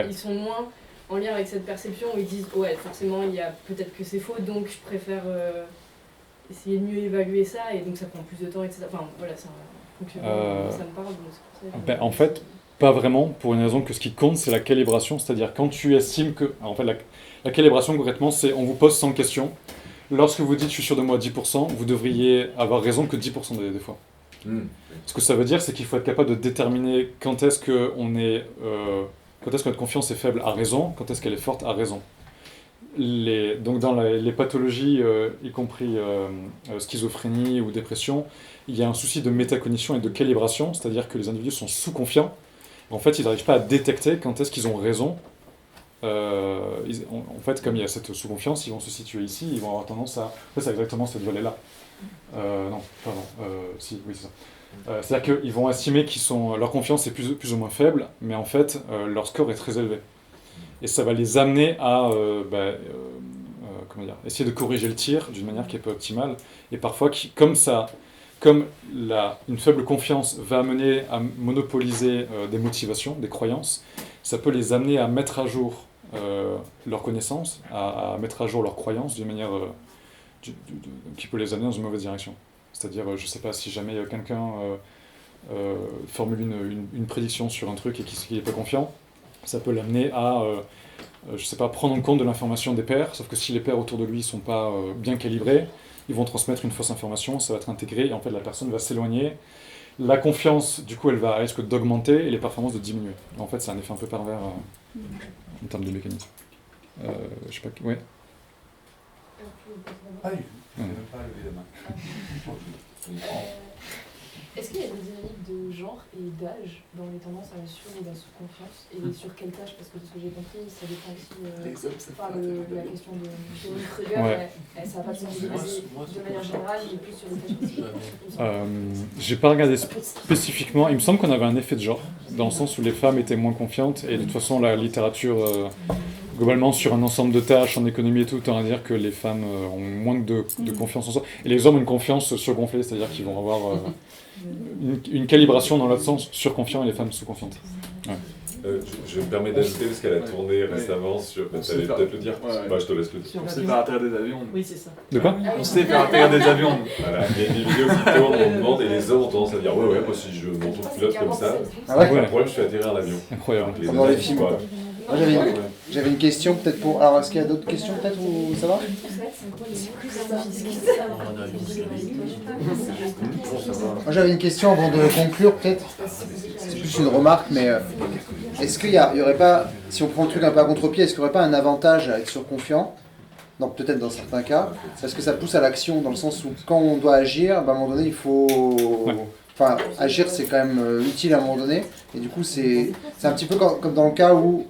ils sont moins en lien avec cette perception où ils disent ouais, forcément il y a peut-être que c'est faux, donc je préfère essayer de mieux évaluer ça, et donc ça prend plus de temps, etc. Enfin voilà, ça me parle, donc c'est pour ça que... En fait, pas vraiment, pour une raison que ce qui compte, c'est la calibration, c'est-à-dire quand tu estimes que... En fait, la calibration, concrètement, c'est on vous pose 100 questions. Lorsque vous dites « je suis sûr de moi à 10%, vous devriez avoir raison que 10% des fois. Ce que ça veut dire, c'est qu'il faut être capable de déterminer quand est-ce qu'on est quand est-ce que notre confiance est faible à raison, quand est-ce qu'elle est forte à raison. Donc dans les pathologies, y compris schizophrénie ou dépression, il y a un souci de métacognition et de calibration, c'est-à-dire que les individus sont sous-confiants. En fait, ils n'arrivent pas à détecter quand est-ce qu'ils ont raison. En fait, comme il y a cette sous-confiance, ils vont se situer ici, ils vont avoir tendance à... En fait, c'est exactement cette volée-là. Non, pardon. Si, oui, c'est ça. C'est-à-dire qu'ils vont estimer leur confiance est plus ou moins faible, mais en fait, leur score est très élevé. Et ça va les amener à essayer de corriger le tir d'une manière qui est peu optimale. Et parfois, comme une faible confiance va amener à monopoliser des motivations, des croyances, ça peut les amener à mettre à jour leurs connaissances, à mettre à jour leurs croyances d'une manière qui peut les amener dans une mauvaise direction. C'est-à-dire, je ne sais pas, si jamais quelqu'un formule une prédiction sur un truc et qu'il n'est pas confiant, ça peut l'amener à, je sais pas, prendre en compte de l'information des pairs, sauf que si les pairs autour de lui ne sont pas bien calibrés, ils vont transmettre une fausse information, ça va être intégré, et en fait la personne va s'éloigner. La confiance, du coup, elle risque d'augmenter, et les performances de diminuer. En fait, c'est un effet un peu pervers en termes de mécanisme. Je sais pas, ouais. Ah oui, je n'ai même pas levé la main. Est-ce qu'il y a des dynamiques de genre et d'âge dans les tendances à la sur- ou la sous-confiance? Et sur quelle tâche? Parce que de ce que j'ai compris, ça dépend aussi la question de Krüger, ça va pas se sensibiliser de manière générale, mais plus sur les tâches spécifiques. J'ai pas regardé spécifiquement, il me semble qu'on avait un effet de genre, dans le sens où les femmes étaient moins confiantes, et de toute façon la littérature, globalement sur un ensemble de tâches en économie et tout, tend à dire que les femmes ont moins de confiance en soi, et les hommes ont une confiance surgonflée, c'est-à-dire qu'ils vont avoir une calibration dans l'autre sens, surconfiant, et les femmes sous-confiantes. Ouais. Je me permets d'ajouter, parce qu'elle a tourné récemment sur... Tu allais peut-être le dire. Bah, je te laisse le dire. On sait faire atterrir des avions. Oui, c'est ça. De quoi? On sait faire atterrir des avions. Voilà, il y a des vidéos qui tournent, on demande, et les hommes ont tendance à dire ouais, moi si je monte au pilote comme ça, Ah ouais, pas de problème, je fais atterrir un avion. Incroyable. Comme dans les films, quoi. Moi, j'avais une question peut-être pour... Alors, est-ce qu'il y a d'autres questions peut-être ou ça va? Moi, j'avais une question avant de conclure peut-être. C'est plus une remarque, mais est-ce qu'il y aurait pas, si on prend le truc un peu à contre-pied, est-ce qu'il n'y aurait pas un avantage à être surconfiant? Donc peut-être dans certains cas, parce que ça pousse à l'action dans le sens où quand on doit agir, bah, à un moment donné il faut... Enfin, agir c'est quand même utile à un moment donné, et du coup c'est un petit peu comme dans le cas où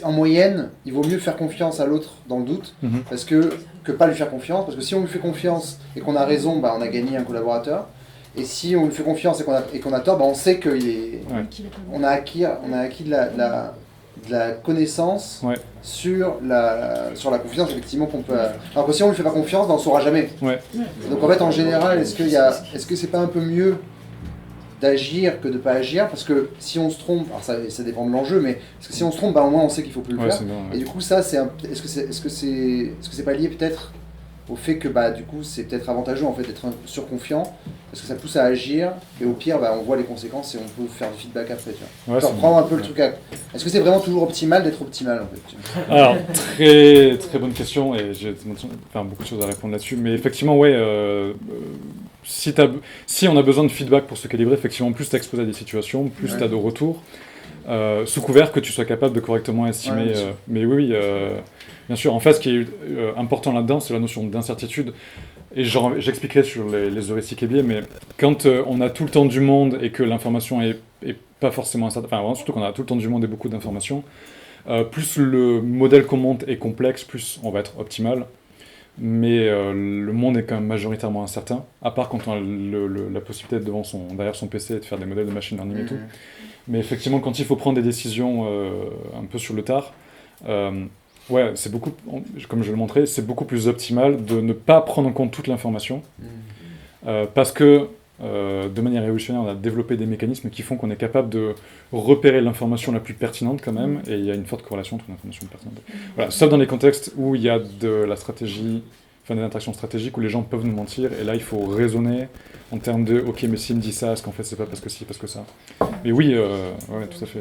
en moyenne, il vaut mieux faire confiance à l'autre dans le doute, parce que pas lui faire confiance, parce que si on lui fait confiance et qu'on a raison, bah, on a gagné un collaborateur, et si on lui fait confiance et qu'on a tort, bah, on sait qu'on a acquis de la connaissance sur la confiance effectivement qu'on peut... Alors que si on lui fait pas confiance, bah, on ne saura jamais. Donc en fait, en général, est-ce que c'est pas un peu mieux d'agir que de pas agir, parce que si on se trompe, alors ça dépend de l'enjeu, mais parce que si on se trompe, bah, au moins on sait qu'il faut plus le faire. Et du coup ça, est-ce que c'est pas lié peut-être au fait que bah, du coup c'est peut-être avantageux en fait d'être surconfiant, parce que ça pousse à agir, et au pire bah, on voit les conséquences et on peut faire du feedback après. Tu vois. Prendre un peu le truc à... Est-ce que c'est vraiment toujours optimal d'être optimal en fait? Alors, très, très bonne question, et j'ai beaucoup de choses à répondre là-dessus, mais effectivement, ouais, si on a besoin de feedback pour se calibrer, effectivement, plus tu es exposé à des situations, plus tu as de retours, sous couvert que tu sois capable de correctement estimer. Mais oui, bien sûr, en fait, ce qui est important là-dedans, c'est la notion d'incertitude. Et j'expliquerai sur les heuristiques et biais, mais quand on a tout le temps du monde et que l'information est pas forcément incertaine, enfin, vraiment, surtout qu'on a tout le temps du monde et beaucoup d'informations, plus le modèle qu'on monte est complexe, plus on va être optimal. Mais le monde est quand même majoritairement incertain, à part quand on a la possibilité d'être derrière son PC et de faire des modèles de machine learning et tout. Mais effectivement, quand il faut prendre des décisions un peu sur le tard, ouais, c'est beaucoup, comme je vais le montrer, c'est beaucoup plus optimal de ne pas prendre en compte toute l'information, parce que de manière évolutionnaire, on a développé des mécanismes qui font qu'on est capable de repérer l'information la plus pertinente quand même, et il y a une forte corrélation entre l'information pertinente. Voilà, sauf dans les contextes où il y a de la stratégie, enfin des interactions stratégiques où les gens peuvent nous mentir, et là il faut raisonner en termes de ok, mais s'il me dit ça, est-ce qu'en fait c'est pas parce que si, parce que ça. Mais oui, ouais, tout à fait.